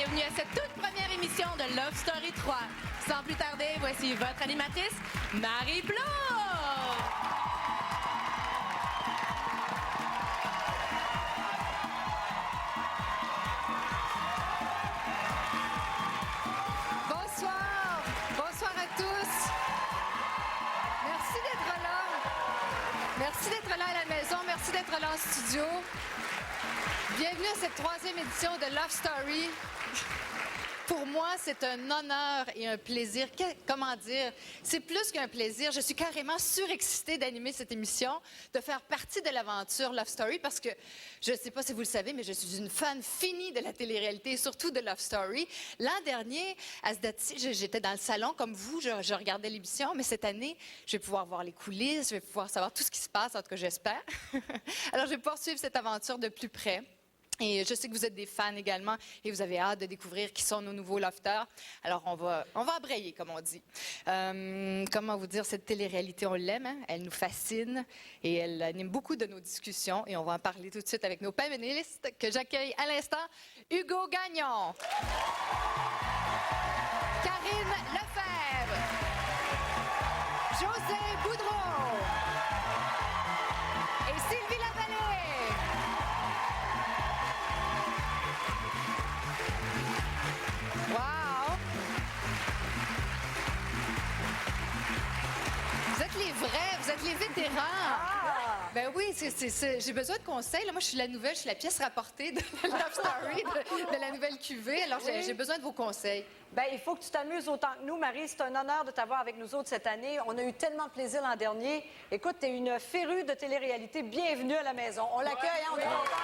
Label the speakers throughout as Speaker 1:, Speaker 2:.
Speaker 1: bienvenue à cette toute première émission de Love Story 3. Sans plus tarder, voici votre animatrice, Marie-Blo!
Speaker 2: Bonsoir! Bonsoir à tous! Merci d'être là. Merci d'être là à la maison. Merci d'être là en studio. Bienvenue à cette troisième édition de Love Story. Pour moi, c'est un honneur et un plaisir. Comment dire? C'est plus qu'un plaisir. Je suis carrément surexcitée d'animer cette émission, de faire partie de l'aventure Love Story parce que, je ne sais pas si vous le savez, mais je suis une fan finie de la télé-réalité et surtout de Love Story. L'an dernier, à ce date-ci, j'étais dans le salon comme vous, je regardais l'émission, mais cette année, je vais pouvoir voir les coulisses, je vais pouvoir savoir tout ce qui se passe, en tout cas, j'espère. Alors, je vais pouvoir suivre cette aventure de plus près. Et je sais que vous êtes des fans également et vous avez hâte de découvrir qui sont nos nouveaux lofters. Alors, on va embrayer, comme on dit. Comment vous dire, cette télé-réalité, on l'aime, hein? Elle nous fascine et elle anime beaucoup de nos discussions. Et on va en parler tout de suite avec nos panélistes que j'accueille à l'instant. Hugo Gagnon, Karine Lefebvre, José Boudreau et Sylvie Lavallée. Wow! Vous êtes les vrais, vous êtes les vétérans. Ah! Ben oui, j'ai besoin de conseils. Là, moi, je suis la nouvelle, je suis la pièce rapportée de Love Story, de la nouvelle cuvée. Alors, j'ai besoin de vos conseils.
Speaker 3: Bien, il faut que tu t'amuses autant que nous, Marie. C'est un honneur de t'avoir avec nous autres cette année. On a eu tellement de plaisir l'an dernier. Écoute, tu es une férue de télé-réalité. Bienvenue à la maison. On l'accueille, hein, on est content.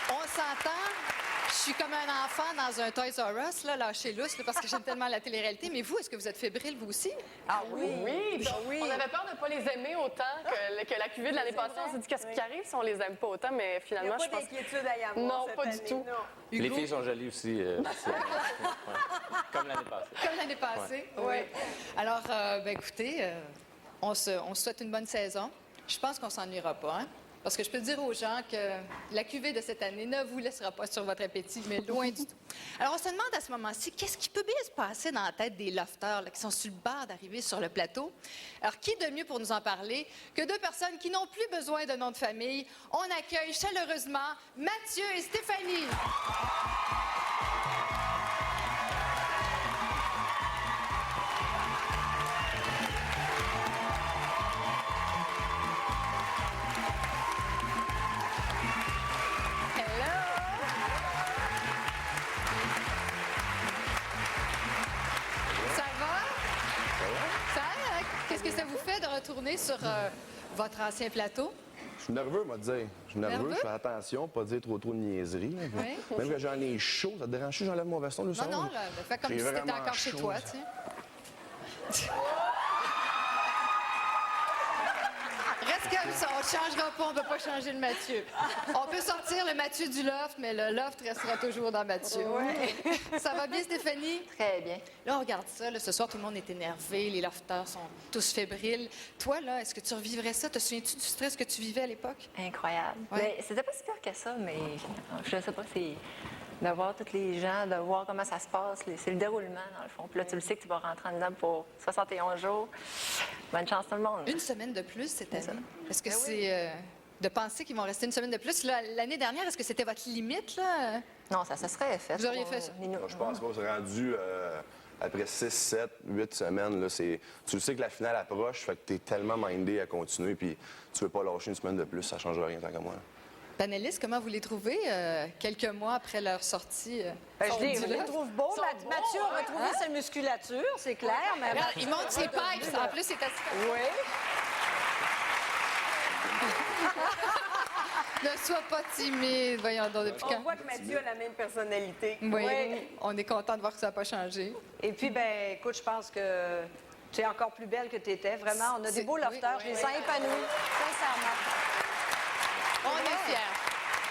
Speaker 2: On s'entend. Je suis comme un enfant dans un Toys R Us, là, lâché lousse, là, parce que j'aime tellement la télé-réalité. Mais vous, est-ce que vous êtes fébrile, vous aussi?
Speaker 3: Ah oui!
Speaker 4: Oui, oui. On avait peur de ne pas les aimer autant que la cuvée de l'année passée. On s'est dit qu'est-ce qui arrive si on les aime pas autant, mais finalement, je pense...
Speaker 3: Il n'y a pas d'inquiétude à y avoir
Speaker 4: Non,
Speaker 3: cette
Speaker 4: pas
Speaker 3: année,
Speaker 4: du tout.
Speaker 3: non.
Speaker 5: Les filles sont jolies aussi. Comme l'année passée.
Speaker 2: Comme l'année passée, oui. Alors, écoutez, on se souhaite une bonne saison. Je pense qu'on s'ennuiera pas, hein? Parce que je peux dire aux gens que la cuvée de cette année ne vous laissera pas sur votre appétit, mais loin du tout. Alors, on se demande à ce moment-ci, qu'est-ce qui peut bien se passer dans la tête des lofters là, qui sont sur le bord d'arriver sur le plateau? Alors, qui de mieux pour nous en parler que deux personnes qui n'ont plus besoin de nom de famille? On accueille chaleureusement Mathieu et Stéphanie. Qu'est-ce que ça vous fait de retourner sur votre ancien plateau?
Speaker 6: Je suis nerveux, moi, dire. Je suis nerveux, je fais attention, pas dire trop de niaiseries.
Speaker 2: Oui.
Speaker 6: Même que j'en ai chaud, ça te dérange si j'enlève mon veston le soir?
Speaker 2: Non, là, fais comme si t'étais encore chez toi, tu sais. Reste comme ça, on ne changera pas, on ne peut pas changer le Mathieu. On peut sortir le Mathieu du loft, mais le loft restera toujours dans Mathieu.
Speaker 3: Ouais.
Speaker 2: Ça va bien, Stéphanie?
Speaker 7: Très bien.
Speaker 2: Là, on regarde ça. Là, ce soir, tout le monde est énervé. Les lofters sont tous fébriles. Toi, là, est-ce que tu revivrais ça? Te souviens-tu du stress que tu vivais à l'époque?
Speaker 7: Incroyable.
Speaker 2: Ouais.
Speaker 7: Mais c'était pas si pire que ça, mais je sais pas, c'est de voir tous les gens, de voir comment ça se passe. C'est le déroulement, dans le fond. Puis là, tu le sais que tu vas rentrer en dedans pour 71 jours. Bonne chance tout le monde.
Speaker 2: Une semaine de plus cette année.
Speaker 7: ça.
Speaker 2: Est-ce que c'est de penser qu'ils vont rester une semaine de plus? L'année dernière, est-ce que c'était votre limite, là?
Speaker 7: Non, ça se serait fait.
Speaker 2: Vous auriez fait ça?
Speaker 6: Je pense pas. C'est rendu après 6, 7, 8 semaines. Là, tu sais que la finale approche, fait que tu es tellement mindé à continuer, puis tu veux pas lâcher une semaine de plus, ça change rien tant qu'à moi.
Speaker 2: Panélistes, comment vous les trouvez quelques mois après leur sortie?
Speaker 3: Je les trouve beaux. Mathieu a retrouvé sa musculature, c'est clair. Mais...
Speaker 2: Regarde, il monte ses pipes. En plus, c'est assis.
Speaker 3: Oui.
Speaker 2: Ne sois pas timide. Voyons donc, depuis
Speaker 3: On
Speaker 2: quand?
Speaker 3: voit que Mathieu a la même personnalité.
Speaker 2: Oui, on est content de voir que ça n'a pas changé.
Speaker 3: Et puis, ben, écoute, je pense que tu es encore plus belle que tu étais. Vraiment, on a des beaux lofters. Je les sens épanouis, sincèrement.
Speaker 2: On est fiers.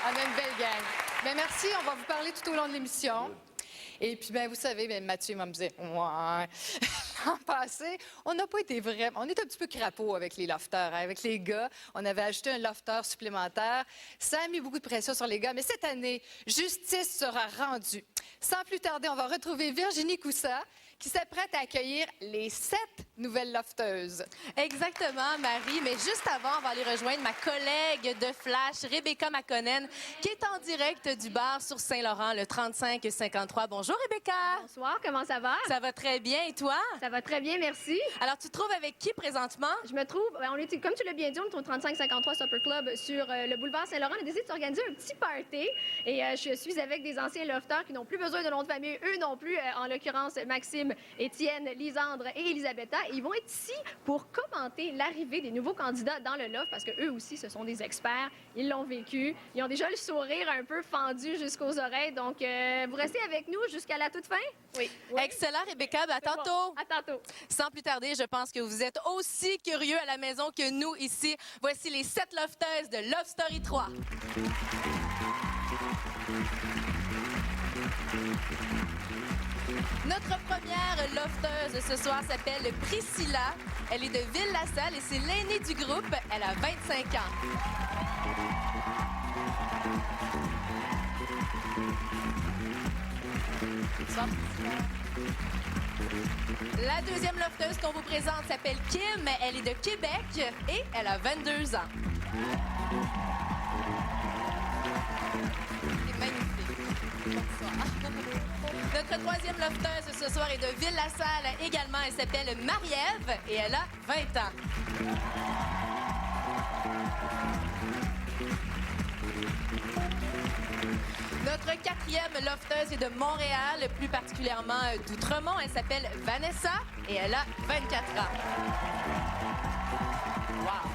Speaker 2: On a une belle gang. Bien, merci. On va vous parler tout au long de l'émission. Et puis, bien, vous savez, bien, Mathieu m'a dit, ouais. En passé, on n'a pas été vraiment. On est un petit peu crapaud avec les lofters, hein, avec les gars. On avait ajouté un lofter supplémentaire. Ça a mis beaucoup de pression sur les gars, mais cette année, justice sera rendue. Sans plus tarder, on va retrouver Virginie Coussa, qui s'apprête à accueillir les 7 nouvelles lofteuses.
Speaker 1: Exactement, Marie. Mais juste avant, on va aller rejoindre ma collègue de Flash, Rebecca Makonnen, qui est en direct du bar sur Saint-Laurent, le 3553. Bonjour, Rebecca.
Speaker 8: Bonsoir, comment ça va?
Speaker 1: Ça va très bien. Et toi?
Speaker 8: Ça va très bien, merci.
Speaker 1: Alors, tu te trouves avec qui présentement?
Speaker 8: Je me trouve, on est, comme tu l'as bien dit, on est au 3553 Supper Club sur le boulevard Saint-Laurent. On a décidé de s'organiser un petit party et je suis avec des anciens lofters qui n'ont plus besoin de nom de famille, eux non plus, en l'occurrence Maxime, Étienne, Lisandre et Elisabetta. Ils vont être ici pour commenter l'arrivée des nouveaux candidats dans le loft parce qu'eux aussi, ce sont des experts. Ils l'ont vécu. Ils ont déjà le sourire un peu fendu jusqu'aux oreilles. Donc, vous restez avec nous jusqu'à la toute fin?
Speaker 1: Oui. Excellent, Rebecca. Ben, à tantôt.
Speaker 8: Bon. À tantôt.
Speaker 1: Sans plus tarder, je pense que vous êtes aussi curieux à la maison que nous ici. Voici les 7 lofteuses de Love Story 3. Notre première lofteuse ce soir s'appelle Priscilla. Elle est de Ville-la-Salle et c'est l'aînée du groupe. Elle a 25 ans. Bonsoir, Priscilla. La deuxième lofteuse qu'on vous présente s'appelle Kim. Elle est de Québec et elle a 22 ans. C'est magnifique. Bonsoir. Notre troisième lofteuse ce soir est de Ville-la-Salle également. Elle s'appelle Marie-Ève et elle a 20 ans. Notre quatrième lofteuse est de Montréal, plus particulièrement d'Outremont. Elle s'appelle Vanessa et elle a 24 ans. Wow!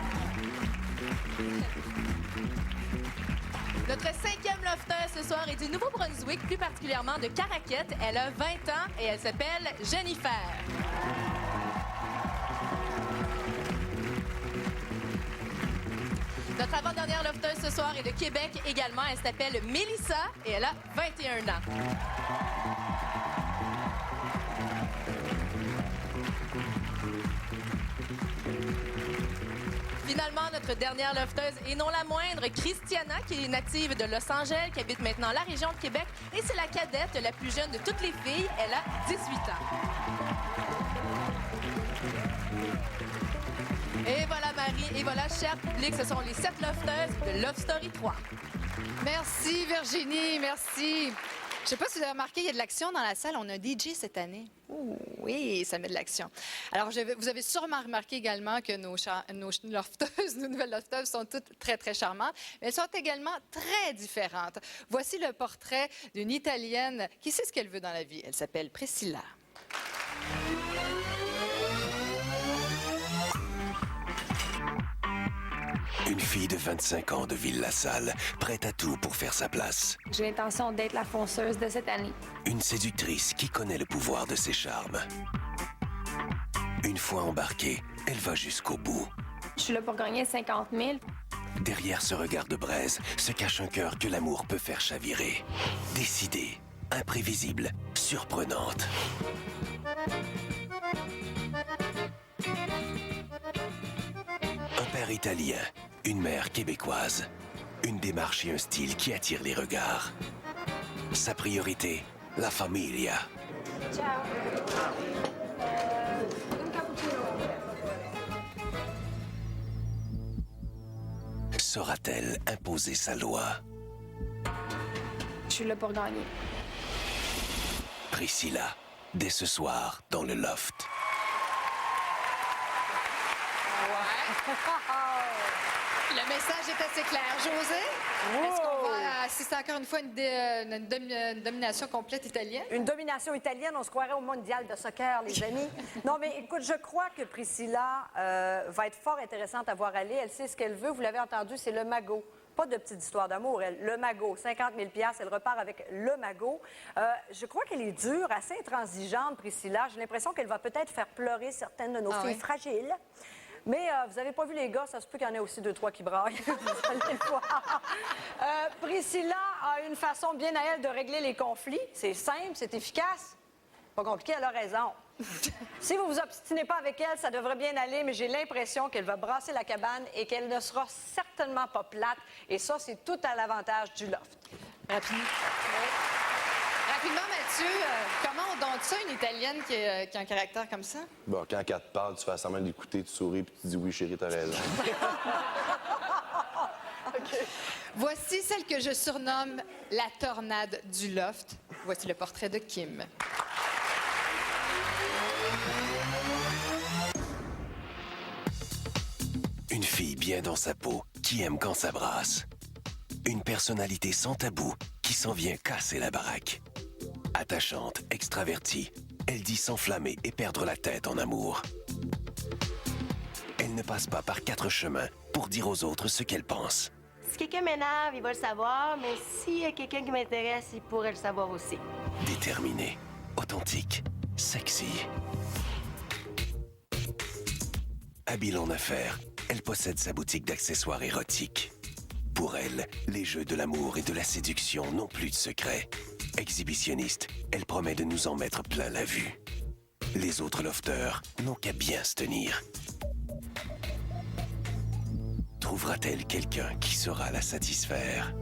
Speaker 1: Notre cinquième lofteuse ce soir est du Nouveau-Brunswick, plus particulièrement de Caraquette. Elle a 20 ans et elle s'appelle Jennifer. Notre avant-dernière lofteuse ce soir est de Québec également. Elle s'appelle Mélissa et elle a 21 ans. Finalement, notre dernière lofteuse, et non la moindre, Christiana, qui est native de Los Angeles, qui habite maintenant la région de Québec. Et c'est la cadette la plus jeune de toutes les filles. Elle a 18 ans. Et voilà, Marie, et voilà, cher public, ce sont les 7 lofteuses de Love Story 3.
Speaker 2: Merci, Virginie, merci. Je ne sais pas si vous avez remarqué, il y a de l'action dans la salle. On a un DJ cette année. Ouh, oui, ça met de l'action. Alors, vous avez sûrement remarqué également que nos lofteuses, nos nouvelles lofteuses sont toutes très, très charmantes, mais elles sont également très différentes. Voici le portrait d'une Italienne qui sait ce qu'elle veut dans la vie. Elle s'appelle Priscilla.
Speaker 9: Une fille de 25 ans de Ville-la-Salle, prête à tout pour faire sa place.
Speaker 10: J'ai l'intention d'être la fonceuse de cette année.
Speaker 9: Une séductrice qui connaît le pouvoir de ses charmes. Une fois embarquée, elle va jusqu'au bout.
Speaker 10: Je suis là pour gagner 50 000.
Speaker 9: Derrière ce regard de braise se cache un cœur que l'amour peut faire chavirer. Décidée, imprévisible, surprenante. Un père italien, une mère québécoise. Une démarche et un style qui attirent les regards. Sa priorité, la familia.
Speaker 10: Ciao. Un cappuccino.
Speaker 9: Saura-t-elle imposer sa loi?
Speaker 10: Je suis là pour gagner.
Speaker 9: Priscilla, dès ce soir, dans le loft.
Speaker 2: Le message est assez clair. José, est-ce qu'on va assister encore une fois à une domination complète italienne?
Speaker 3: Une domination italienne, on se croirait au mondial de soccer, les amis. Non, mais écoute, je crois que Priscilla va être fort intéressante à voir aller. Elle sait ce qu'elle veut. Vous l'avez entendu, c'est le magot. Pas de petite histoire d'amour, elle. Le magot, 50 000 $, elle repart avec le magot. Je crois qu'elle est dure, assez intransigeante, Priscilla. J'ai l'impression qu'elle va peut-être faire pleurer certaines de nos filles fragiles. Mais vous n'avez pas vu les gars, ça se peut qu'il y en ait aussi 2-3 qui braillent. Vous allez le voir. Priscilla a une façon bien à elle de régler les conflits. C'est simple, c'est efficace. Pas compliqué, elle a raison. Si vous vous obstinez pas avec elle, ça devrait bien aller, mais j'ai l'impression qu'elle va brasser la cabane et qu'elle ne sera certainement pas plate. Et ça, c'est tout à l'avantage du loft.
Speaker 2: Rapidement, Mathieu, comment on donne ça, une Italienne qui a un caractère comme ça?
Speaker 6: Bon, quand elle te parle, tu fais semblant d'écouter, tu souris, puis tu dis oui, chérie, t'as raison.
Speaker 2: Voici celle que je surnomme la tornade du loft. Voici le portrait de Kim.
Speaker 9: Une fille bien dans sa peau, qui aime quand ça brasse. Une personnalité sans tabou, qui s'en vient casser la baraque. Attachante, extravertie, elle dit s'enflammer et perdre la tête en amour. Elle ne passe pas par 4 chemins pour dire aux autres ce qu'elle pense.
Speaker 11: Si quelqu'un m'énerve, il va le savoir, mais s'il y a quelqu'un qui m'intéresse, il pourrait le savoir aussi.
Speaker 9: Déterminée, authentique, sexy. Habile en affaires, elle possède sa boutique d'accessoires érotiques. Pour elle, les jeux de l'amour et de la séduction n'ont plus de secret. Exhibitionniste, elle promet de nous en mettre plein la vue. Les autres lofters n'ont qu'à bien se tenir. Trouvera-t-elle quelqu'un qui saura la satisfaire?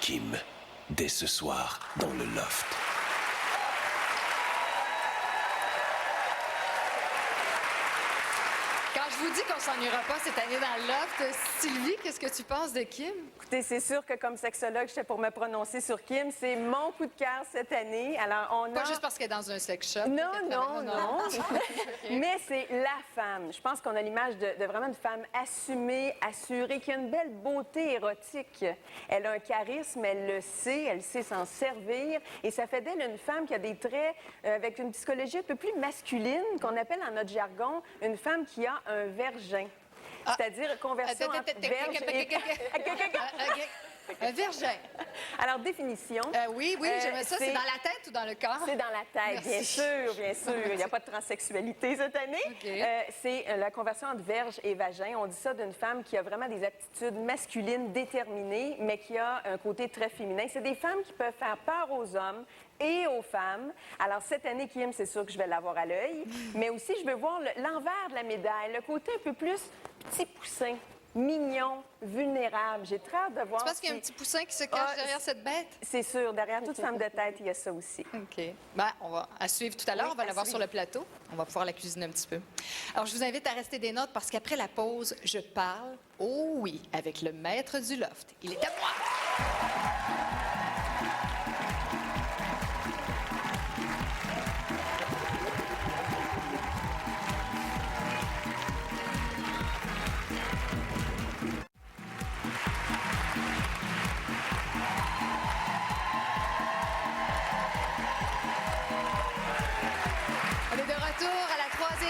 Speaker 9: Kim, dès ce soir, dans le loft.
Speaker 2: Quand je vous dis qu'on s'ennuiera pas cette année dans le loft, Sylvie, qu'est-ce que tu penses de Kim?
Speaker 12: Écoutez, c'est sûr que comme sexologue, j'étais pour me prononcer sur Kim. C'est mon coup de cœur cette année. Alors, on
Speaker 2: Pas
Speaker 12: a...
Speaker 2: juste parce qu'elle est dans un sex shop.
Speaker 12: Non, non, non. Mais c'est la femme. Je pense qu'on a l'image de vraiment une femme assumée, assurée, qui a une belle beauté érotique. Elle a un charisme, elle sait s'en servir. Et ça fait d'elle une femme qui a des traits avec une psychologie un peu plus masculine, qu'on appelle en notre jargon une femme qui a un vergin. C'est-à-dire conversion entre verge et...
Speaker 2: Un vergin.
Speaker 12: Alors, définition.
Speaker 2: Oui, j'aimerais ça. C'est dans la tête ou dans le corps?
Speaker 12: C'est dans la tête, bien sûr, bien sûr. Il n'y a pas de transsexualité cette année.
Speaker 2: Okay.
Speaker 12: C'est la conversion entre verge et vagin. On dit ça d'une femme qui a vraiment des aptitudes masculines déterminées, mais qui a un côté très féminin. C'est des femmes qui peuvent faire peur aux hommes et aux femmes. Alors, cette année, Kim, c'est sûr que je vais l'avoir à l'œil. Mais aussi, je veux voir l'envers de la médaille, le côté un peu plus petit poussin. Mignon, vulnérable. J'ai très hâte de voir.
Speaker 2: Tu penses qu'il y a un petit poussin qui se cache derrière cette bête?
Speaker 12: C'est sûr. Derrière toute femme de tête, il y a ça aussi.
Speaker 2: OK. Ben, on va à suivre tout à l'heure.
Speaker 12: Oui,
Speaker 2: on va la voir
Speaker 12: suivre.
Speaker 2: sur le plateau. On va pouvoir la cuisiner un petit peu. Alors, je vous invite à rester des notes parce qu'après la pause, je parle, oh oui, avec le maître du loft. Il est à moi!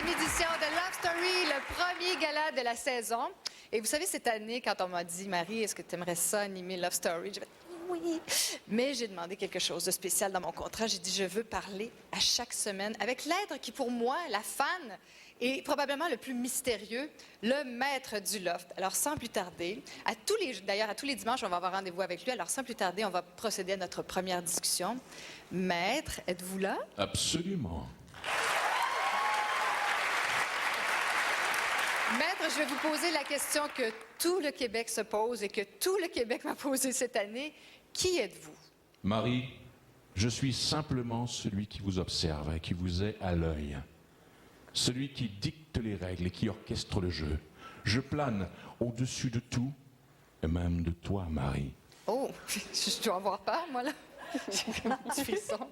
Speaker 2: Édition de Love Story, le premier gala de la saison. Et vous savez, cette année, quand on m'a dit, Marie, est-ce que tu aimerais ça animer Love Story? J'ai fait oui. Mais j'ai demandé quelque chose de spécial dans mon contrat. J'ai dit, je veux parler à chaque semaine avec l'être qui, pour moi, la fan, est probablement le plus mystérieux, le maître du loft. Alors, sans plus tarder, d'ailleurs, à tous les dimanches, on va avoir rendez-vous avec lui. Alors, sans plus tarder, on va procéder à notre première discussion. Maître, êtes-vous là?
Speaker 13: Absolument.
Speaker 2: Maître, je vais vous poser la question que tout le Québec se pose et que tout le Québec m'a posée cette année. Qui êtes-vous?
Speaker 13: Marie, je suis simplement celui qui vous observe et qui vous est à l'œil. Celui qui dicte les règles et qui orchestre le jeu. Je plane au-dessus de tout, et même de toi, Marie.
Speaker 2: Oh, je dois avoir peur, moi, là. J'ai un petit frisson.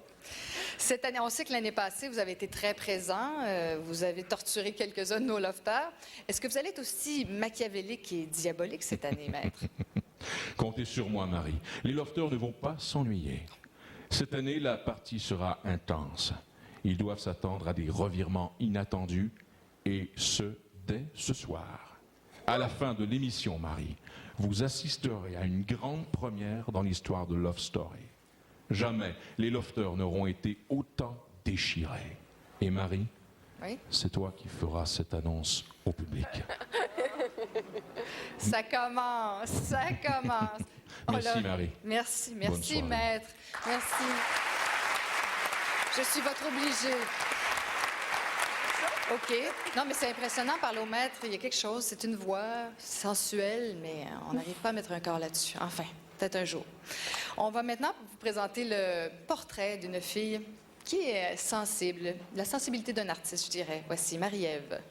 Speaker 2: Cette année, on sait que l'année passée, vous avez été très présent. Vous avez torturé quelques-uns de nos lofters. Est-ce que vous allez être aussi machiavélique et diabolique cette année, maître?
Speaker 13: Comptez sur moi, Marie. Les lofters ne vont pas s'ennuyer. Cette année, la partie sera intense. Ils doivent s'attendre à des revirements inattendus, et ce, dès ce soir. À la fin de l'émission, Marie, vous assisterez à une grande première dans l'histoire de Love Story. Jamais les lofters n'auront été autant déchirés. Et Marie,
Speaker 2: oui?
Speaker 13: C'est toi qui feras cette annonce au public.
Speaker 2: Ça commence, ça commence.
Speaker 13: Merci, Marie.
Speaker 2: Merci,
Speaker 13: Bonne
Speaker 2: merci,
Speaker 13: soirée.
Speaker 2: maître. Merci. Je suis votre obligée. OK. Non, mais c'est impressionnant, parler au maître. Il y a quelque chose, c'est une voix sensuelle, mais on n'arrive pas à mettre un corps là-dessus. Enfin, peut-être un jour. On va maintenant vous présenter le portrait d'une fille qui est sensible. La sensibilité d'un artiste, je dirais. Voici Marie-Ève.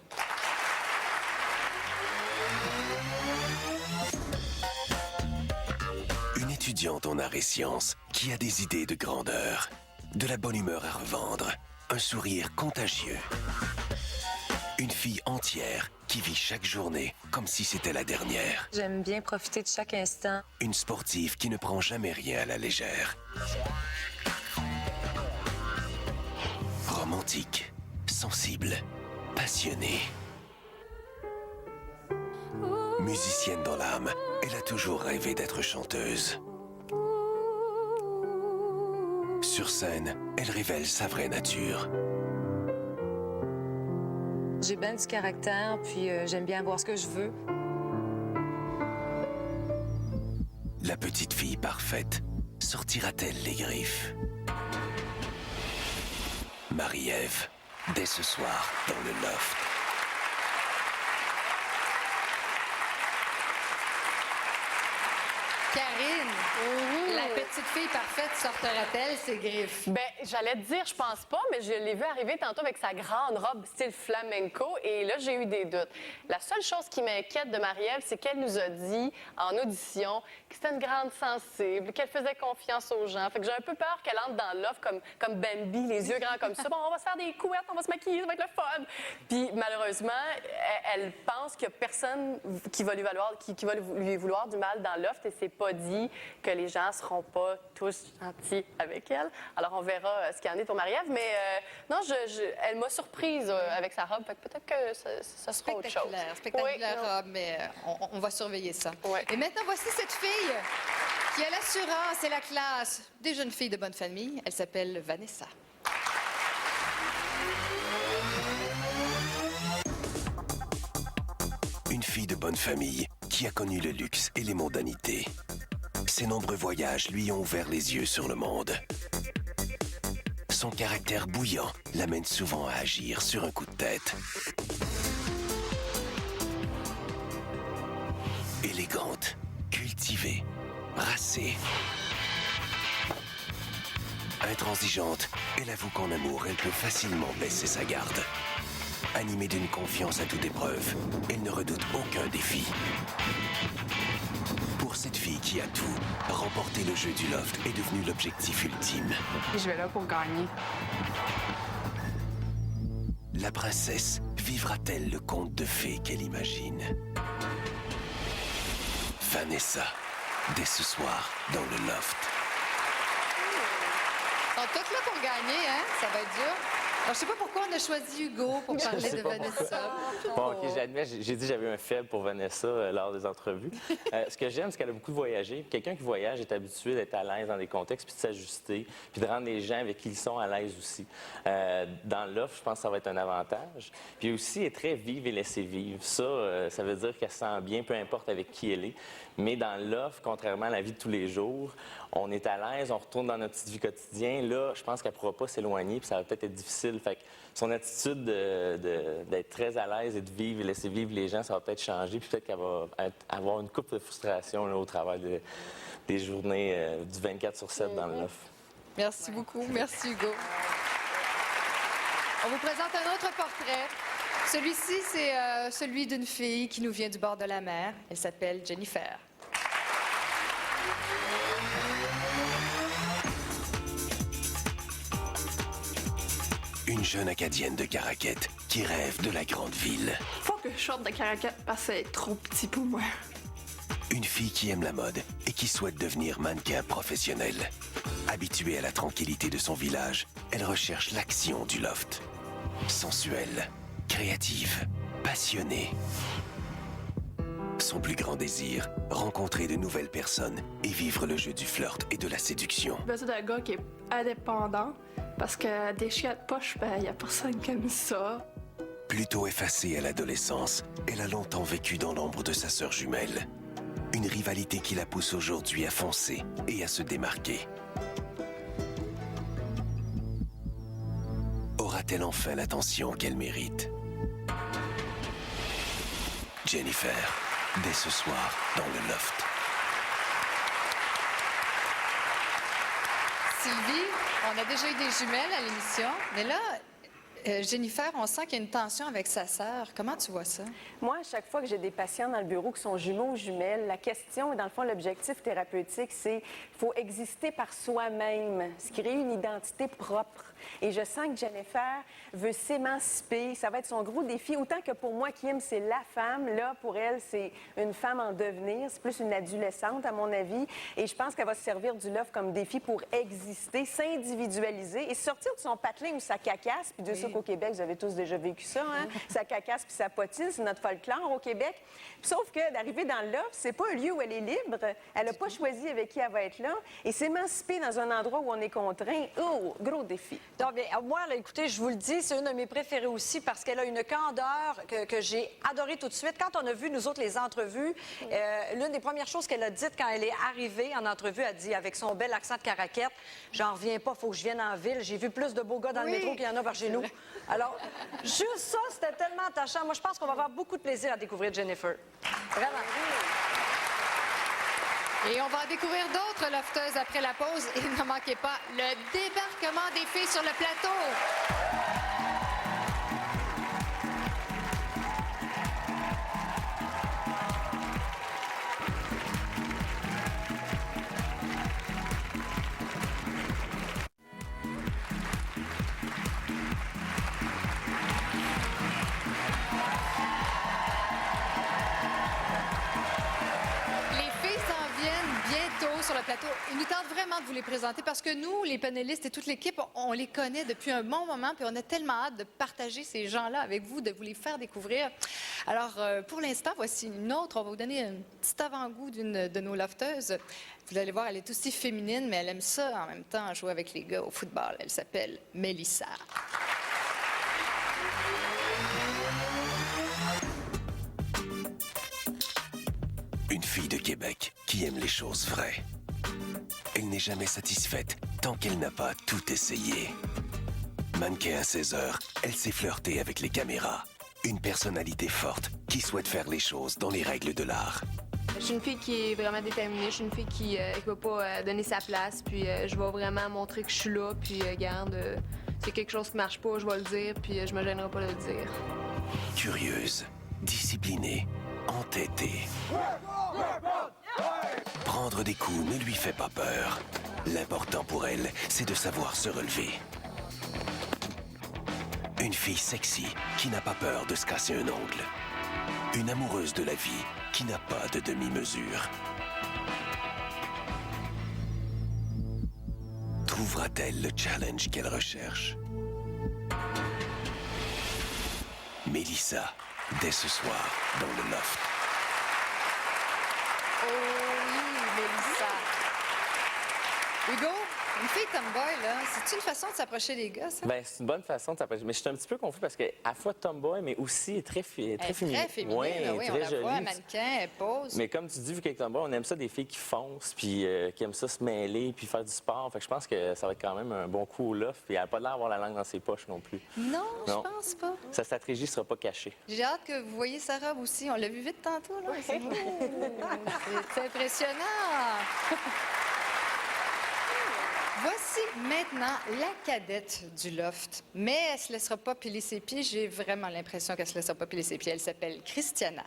Speaker 9: Une étudiante en arts et sciences qui a des idées de grandeur, de la bonne humeur à revendre, un sourire contagieux. Une fille entière qui vit chaque journée comme si c'était la dernière.
Speaker 14: J'aime bien profiter de chaque instant.
Speaker 9: Une sportive qui ne prend jamais rien à la légère. Romantique, sensible, passionnée. Musicienne dans l'âme, elle a toujours rêvé d'être chanteuse. Sur scène, elle révèle sa vraie nature.
Speaker 14: J'ai bien du caractère, puis j'aime bien avoir ce que je veux.
Speaker 9: La petite fille parfaite sortira-t-elle les griffes? Marie-Ève, dès ce soir, dans le loft.
Speaker 2: Karine, la petite fille parfaite sortira-t-elle ses griffes?
Speaker 4: Ben, j'allais te dire, je pense pas, mais je l'ai vu arriver tantôt avec sa grande robe style flamenco et là, j'ai eu des doutes. La seule chose qui m'inquiète de Marie-Ève, c'est qu'elle nous a dit en audition que c'était une grande sensible, qu'elle faisait confiance aux gens. Fait que j'ai un peu peur qu'elle entre dans l'offre comme Bambi, les yeux grands comme ça. Bon, on va se faire des couettes, on va se maquiller, ça va être le fun. Puis malheureusement, elle pense qu'il n'y a personne qui va lui vouloir du mal dans l'offre et c'est pas dit que les gens seront pas tous gentils avec elle. Alors, on verra ce qu'il y en est pour Marie-Ève. Mais non, elle m'a surprise avec sa robe. Fait que peut-être que ça sera autre chose.
Speaker 2: Spectaculaire robe, mais on va surveiller ça.
Speaker 4: Ouais.
Speaker 2: Et maintenant, voici cette fille qui a l'assurance et la classe des jeunes filles de bonne famille. Elle s'appelle Vanessa.
Speaker 9: Une fille de bonne famille qui a connu le luxe et les mondanités. Ses nombreux voyages lui ont ouvert les yeux sur le monde. Son caractère bouillant l'amène souvent à agir sur un coup de tête. Élégante, cultivée, racée. Intransigeante, elle avoue qu'en amour, elle peut facilement baisser sa garde. Animée d'une confiance à toute épreuve, elle ne redoute aucun défi. Pour cette fille qui a tout, remporter le jeu du loft est devenu l'objectif ultime.
Speaker 4: Je vais là pour gagner.
Speaker 9: La princesse vivra-t-elle le conte de fées qu'elle imagine? Vanessa, dès ce soir, dans le loft.
Speaker 2: Ils sont toutes là pour gagner, hein? Ça va être dur. Alors, je sais pas pourquoi on a choisi Hugo pour parler de Vanessa.
Speaker 5: Bon, OK, j'admets, j'ai dit que j'avais un faible pour Vanessa lors des entrevues. Ce que j'aime, c'est qu'elle a beaucoup voyagé. Quelqu'un qui voyage est habitué d'être à l'aise dans des contextes, puis de s'ajuster, puis de rendre les gens avec qui ils sont à l'aise aussi. Dans l'offre, je pense que ça va être un avantage. Puis aussi, elle est très vive et laissée vivre. Ça veut dire qu'elle se sent bien, peu importe avec qui elle est. Mais dans l'offre, contrairement à la vie de tous les jours, on est à l'aise, on retourne dans notre petite vie quotidienne. Là, je pense qu'elle ne pourra pas s'éloigner, puis ça va peut-être être difficile. Fait que son attitude d'être très à l'aise et de vivre et laisser vivre les gens, ça va peut-être changer. Puis peut-être qu'elle va avoir une couple de frustration là, au travers des journées du 24/7 dans l'offre.
Speaker 2: Merci beaucoup. Merci, Hugo. On vous présente un autre portrait. Celui-ci, c'est celui d'une fille qui nous vient du bord de la mer. Elle s'appelle Jennifer.
Speaker 9: Une jeune Acadienne de Caraquette qui rêve de la grande ville.
Speaker 10: Faut que je sorte de Caraquette parce que c'est trop petit pour moi.
Speaker 9: Une fille qui aime la mode et qui souhaite devenir mannequin professionnel. Habituée à la tranquillité de son village, elle recherche l'action du loft. Sensuelle, créative, passionnée. Son plus grand désir, rencontrer de nouvelles personnes et vivre le jeu du flirt et de la séduction.
Speaker 10: J'ai besoin d'un gars qui est indépendant parce que des chiens de poche, ben, y a personne qui aime ça.
Speaker 9: Plutôt effacée à l'adolescence, elle a longtemps vécu dans l'ombre de sa sœur jumelle. Une rivalité qui la pousse aujourd'hui à foncer et à se démarquer. Aura-t-elle enfin l'attention qu'elle mérite? Jennifer, dès ce soir, dans le loft.
Speaker 2: Sylvie, on a déjà eu des jumelles à l'émission, mais là, Jennifer, on sent qu'il y a une tension avec sa sœur. Comment tu vois ça?
Speaker 12: Moi, à chaque fois que j'ai des patients dans le bureau qui sont jumeaux ou jumelles, la question, et dans le fond, l'objectif thérapeutique, c'est qu'il faut exister par soi-même, ce qui crée une identité propre. Et je sens que Jennifer veut s'émanciper. Ça va être son gros défi. Autant que pour moi, Kim, c'est la femme. Là, pour elle, c'est une femme en devenir. C'est plus une adolescente, à mon avis. Et je pense qu'elle va se servir du loft comme défi pour exister, s'individualiser et sortir de son patelin ou sa cacasse. Puis Dieu sait qu'au Québec, vous avez tous déjà vécu ça, hein? Sa cacasse puis sa potine, c'est notre folklore au Québec. Sauf que d'arriver dans le loft, c'est pas un lieu où elle est libre. Elle n'a pas choisi avec qui elle va être là. Et s'émanciper dans un endroit où on est contraint, oh, gros défi.
Speaker 3: Non, mais moi, là, écoutez, je vous le dis, c'est une de mes préférées aussi parce qu'elle a une candeur que j'ai adorée tout de suite. Quand on a vu, nous autres, les entrevues, l'une des premières choses qu'elle a dites quand elle est arrivée en entrevue, elle dit, avec son bel accent de caraquette, « J'en reviens pas, faut que je vienne en ville. J'ai vu plus de beaux gars dans le métro qu'il y en a par chez nous. » Alors, juste ça, c'était tellement attachant. Moi, je pense qu'on va avoir beaucoup de plaisir à découvrir Jennifer. Vraiment.
Speaker 2: Et on va en découvrir d'autres lofteuses après la pause. Et ne manquez pas le débarquement des filles sur le plateau. Sur le plateau. Il nous tente vraiment de vous les présenter parce que nous, les panélistes et toute l'équipe, on les connaît depuis un bon moment puis on a tellement hâte de partager ces gens-là avec vous, de vous les faire découvrir. Alors, pour l'instant, voici une autre. On va vous donner un petit avant-goût d'une de nos lofteuses. Vous allez voir, elle est aussi féminine, mais elle aime ça en même temps, jouer avec les gars au football. Elle s'appelle Mélissa.
Speaker 9: Une fille de Québec qui aime les choses vraies. Elle n'est jamais satisfaite tant qu'elle n'a pas tout essayé. Mannequin à 16 heures, elle sait flirter avec les caméras. Une personnalité forte qui souhaite faire les choses dans les règles de l'art.
Speaker 15: Je suis une fille qui est vraiment déterminée. Je suis une fille qui ne va pas donner sa place. Puis je vais vraiment montrer que je suis là. Puis garde, c'est quelque chose qui marche pas, je vais le dire. Puis je me gênerai pas de le dire.
Speaker 9: Curieuse, disciplinée, entêtée. Prendre des coups ne lui fait pas peur. L'important pour elle, c'est de savoir se relever. Une fille sexy qui n'a pas peur de se casser un ongle. Une amoureuse de la vie qui n'a pas de demi-mesure. Trouvera-t-elle le challenge qu'elle recherche? Mélissa, dès ce soir, dans le loft.
Speaker 2: Oh oui, Mélissa. Hugo, une fille tomboy, là, c'est une façon de s'approcher des gars, ça?
Speaker 5: Bien, c'est une bonne façon de s'approcher. Mais je suis un petit peu confus parce qu'à la fois tomboy, mais aussi très féminine.
Speaker 2: Très féminine,
Speaker 5: Oui,
Speaker 2: oui,
Speaker 5: très
Speaker 2: on la
Speaker 5: jolie.
Speaker 2: voit, mannequin, elle pose.
Speaker 5: Mais comme tu dis, vu qu'avec tomboy, on aime ça des filles qui foncent, puis qui aiment ça se mêler, puis faire du sport. Fait que je pense que ça va être quand même un bon coup au loft. Puis elle n'a pas l'air d'avoir la langue dans ses poches non plus.
Speaker 2: Non, je pense pas.
Speaker 5: Sa stratégie ne sera pas cachée.
Speaker 2: J'ai hâte que vous voyez sa robe aussi. On l'a vu vite tantôt, là. C'est impressionnant. Voici maintenant la cadette du loft. Mais elle ne se laissera pas piler ses pieds. J'ai vraiment l'impression qu'elle ne se laissera pas piler ses pieds. Elle s'appelle Christiana.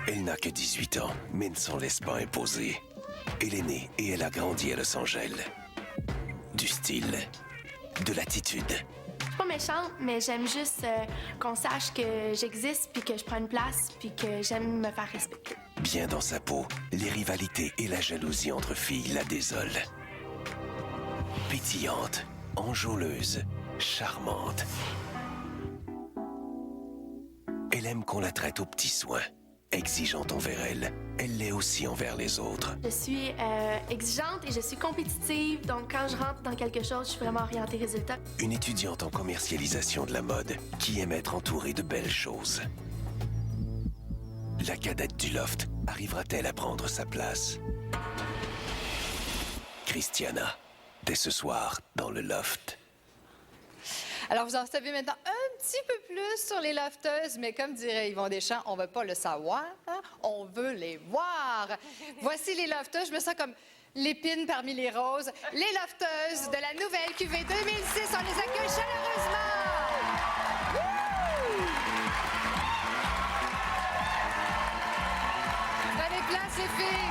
Speaker 9: Elle n'a que 18 ans, mais ne s'en laisse pas imposer. Elle est née et elle a grandi à Los Angeles. Du style, de l'attitude.
Speaker 16: Je suis pas méchante, mais j'aime juste qu'on sache que j'existe, puis que je prends une place, puis que j'aime me faire respecter.
Speaker 9: Bien dans sa peau, les rivalités et la jalousie entre filles la désolent. Pétillante, enjôleuse, charmante. Elle aime qu'on la traite aux petits soins. Exigeante envers elle, elle l'est aussi envers les autres.
Speaker 16: Je suis exigeante et je suis compétitive, donc quand je rentre dans quelque chose, je suis vraiment orientée résultat.
Speaker 9: Une étudiante en commercialisation de la mode qui aime être entourée de belles choses. La cadette du loft arrivera-t-elle à prendre sa place? Christiana, dès ce soir, dans le loft.
Speaker 2: Alors, vous en savez maintenant un petit peu plus sur les lofteuses, mais comme dirait Yvon Deschamps, on ne veut pas le savoir, hein? On veut les voir. Voici les lofteuses. Je me sens comme l'épine parmi les roses. Les lofteuses de la nouvelle cuvée 2006, on les accueille chaleureusement. Wouh! Prenez place, les filles.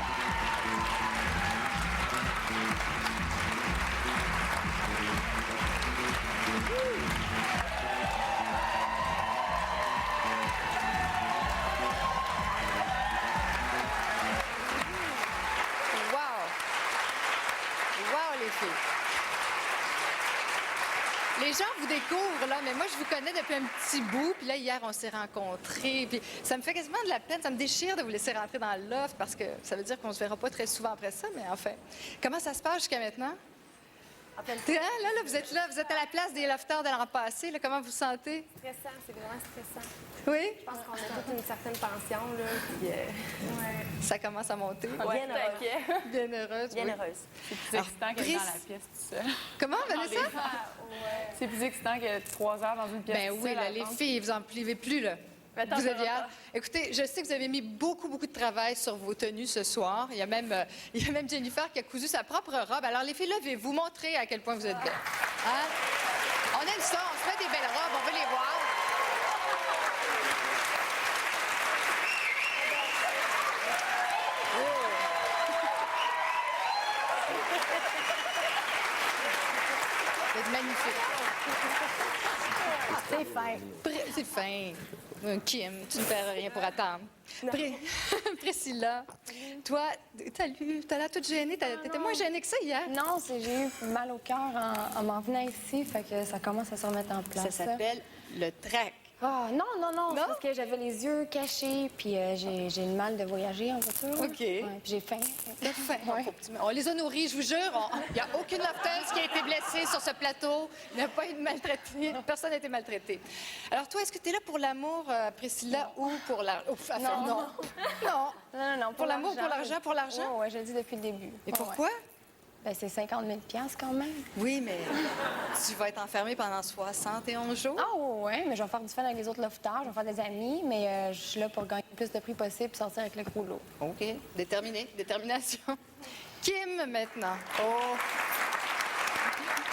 Speaker 2: Les gens vous découvrent, là, mais moi, je vous connais depuis un petit bout. Puis là, hier, on s'est rencontrés. Puis ça me fait quasiment de la peine. Ça me déchire de vous laisser rentrer dans le loft parce que ça veut dire qu'on se verra pas très souvent après ça. Mais enfin, comment ça se passe jusqu'à maintenant? Là, vous êtes là. Vous êtes à la place des lofters de l'an passé. Là, comment vous vous sentez?
Speaker 17: Stressant, c'est vraiment stressant.
Speaker 2: Oui?
Speaker 17: Je pense qu'on a toute une certaine tension, là. Puis,
Speaker 2: ouais. Ça commence à monter.
Speaker 17: Bien heureuse.
Speaker 2: Bien heureuse.
Speaker 17: Bien
Speaker 2: oui.
Speaker 17: heureuse.
Speaker 18: C'est plus excitant qu'être dans la pièce tout seul.
Speaker 2: Comment, Vanessa?
Speaker 18: C'est plus excitant que 3 heures dans une pièce
Speaker 2: Ben
Speaker 18: tout
Speaker 2: oui,
Speaker 18: seul,
Speaker 2: là,
Speaker 18: à
Speaker 2: les
Speaker 18: attendre.
Speaker 2: filles, vous en privez plus, là.
Speaker 18: Attends,
Speaker 2: Vous aviez
Speaker 18: attends,
Speaker 2: hâte. Écoutez, je sais que vous avez mis beaucoup de travail sur vos tenues ce soir. Il y a même Jennifer qui a cousu sa propre robe. Alors, les filles, levez-vous, montrez à quel point vous êtes belles. Hein? On aime ça, on se fait des belles robes, on veut les voir. Vous êtes magnifique.
Speaker 17: C'est fin.
Speaker 2: C'est fin. Kim, tu ne perds rien pour attendre. Priscilla, toi, t'as l'air toute gênée. T'étais moins gênée que ça hier.
Speaker 17: Non, j'ai eu mal au cœur en m'en venant ici, fait que ça commence à se remettre en place.
Speaker 2: Ça s'appelle le trac.
Speaker 17: Ah, non, c'est parce que j'avais les yeux cachés, puis j'ai le mal de voyager en voiture.
Speaker 2: OK.
Speaker 17: Ouais, puis j'ai faim.
Speaker 2: T'as faim. On les a nourris, je vous jure. Il n'y a aucune lofteuse qui a été blessée sur ce plateau. Il n'y a pas été maltraité. Personne n'a été maltraité. Alors, toi, est-ce que tu es là pour l'amour, Priscilla, ou pour l'argent?
Speaker 17: Non.
Speaker 2: Pour l'amour, pour l'argent, pour l'argent?
Speaker 17: Oui, je le dis depuis le début.
Speaker 2: Et pourquoi?
Speaker 17: Ben, c'est 50 000 $ quand même.
Speaker 2: Oui, mais tu vas être enfermée pendant 71 jours.
Speaker 17: Ah oui, mais je vais faire du fun avec les autres lofters, je vais faire des amis, mais je suis là pour gagner le plus de prix possible et sortir avec le gros lot.
Speaker 2: OK. Détermination. Kim, maintenant. Oh!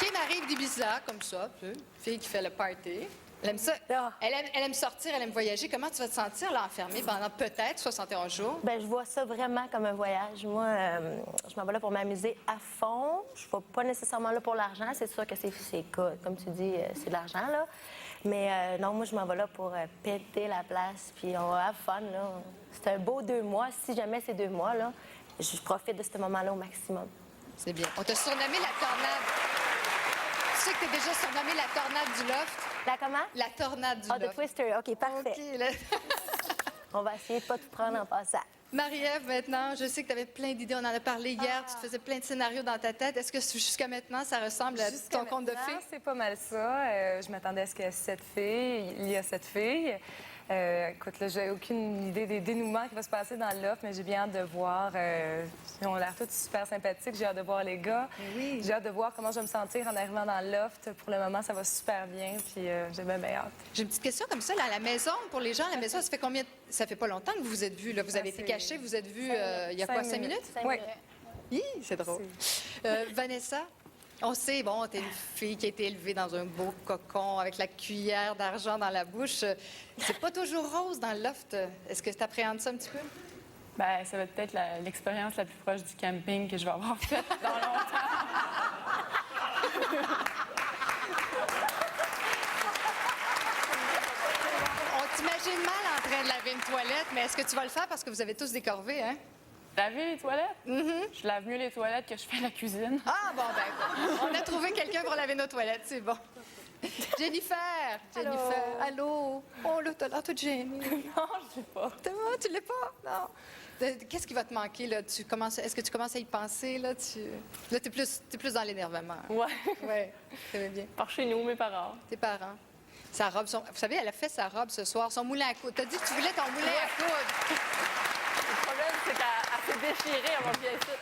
Speaker 2: Kim arrive d'Ibiza, comme ça, fille qui fait le party. Elle aime ça. Elle aime sortir, elle aime voyager. Comment tu vas te sentir, là, enfermée pendant peut-être 71 jours?
Speaker 11: Bien, je vois ça vraiment comme un voyage. Moi, je m'en vais là pour m'amuser à fond. Je ne vais pas nécessairement là pour l'argent. C'est sûr que c'est comme tu dis, c'est de l'argent, là. Mais non, moi, je m'en vais là pour péter la place. Puis on va have fun, là. C'est un beau 2 mois. Si jamais c'est 2 mois, là, je profite de ce moment-là au maximum.
Speaker 2: C'est bien. On t'a surnommé la tornade. Tu sais que t'es déjà surnommée la tornade du loft?
Speaker 11: La comment?
Speaker 2: La tornade du loft.
Speaker 11: The Twister. OK, parfait. On va essayer de pas tout prendre en passant.
Speaker 2: Marie-Ève, maintenant, je sais que tu avais plein d'idées. On en a parlé hier. Tu te faisais plein de scénarios dans ta tête. Est-ce que jusqu'à maintenant, ça ressemble à ton conte de fées?
Speaker 19: C'est pas mal ça. Je m'attendais à ce qu'il y ait 7 filles. Il y a 7 filles. Écoute, là, j'ai aucune idée des dénouements qui va se passer dans le loft, mais j'ai bien hâte de voir. Ils ont l'air tous super sympathiques. J'ai hâte de voir les gars.
Speaker 2: Oui.
Speaker 19: J'ai hâte de voir comment je vais me sentir en arrivant dans le loft. Pour le moment, ça va super bien, puis j'ai bien hâte.
Speaker 2: J'ai une petite question comme ça. Là, à la maison, pour les gens à la maison, ça fait combien? Ça fait pas longtemps que vous vous êtes vus. Là. Vous avez été cachés, vous êtes vus il y a quoi, 5 minutes?
Speaker 11: 5
Speaker 19: Oui.
Speaker 11: minutes.
Speaker 2: C'est drôle. Vanessa? On sait, bon, t'es une fille qui a été élevée dans un beau cocon avec la cuillère d'argent dans la bouche. C'est pas toujours rose dans le loft. Est-ce que tu appréhendes ça un petit peu?
Speaker 18: Ben, ça va être l'expérience la plus proche du camping que je vais avoir faite dans longtemps.
Speaker 2: On t'imagine mal en train de laver une toilette, mais est-ce que tu vas le faire parce que vous avez tous des corvées, hein?
Speaker 18: Laver les toilettes? Je lave mieux les toilettes que je fais la cuisine.
Speaker 2: Ah, bon, ben, on a trouvé quelqu'un pour laver nos toilettes, c'est bon. Jennifer! Allô? Oh là, t'as l'air toute gênée. Non, je l'ai pas. Tu l'es pas? Non. Qu'est-ce qui va te manquer, là? Est-ce que tu commences à y penser, là? Là, t'es plus dans l'énervement.
Speaker 4: Ouais.
Speaker 2: Ouais, ça va bien.
Speaker 4: Par chez nous, mes parents.
Speaker 2: Tes parents. Sa robe, vous savez, elle a fait sa robe ce soir, son moulin à coudre. T'as dit que tu voulais ton moulin à coudre.
Speaker 4: Le problème, c'est qu'elle s'est déchirée, elle va bien ça.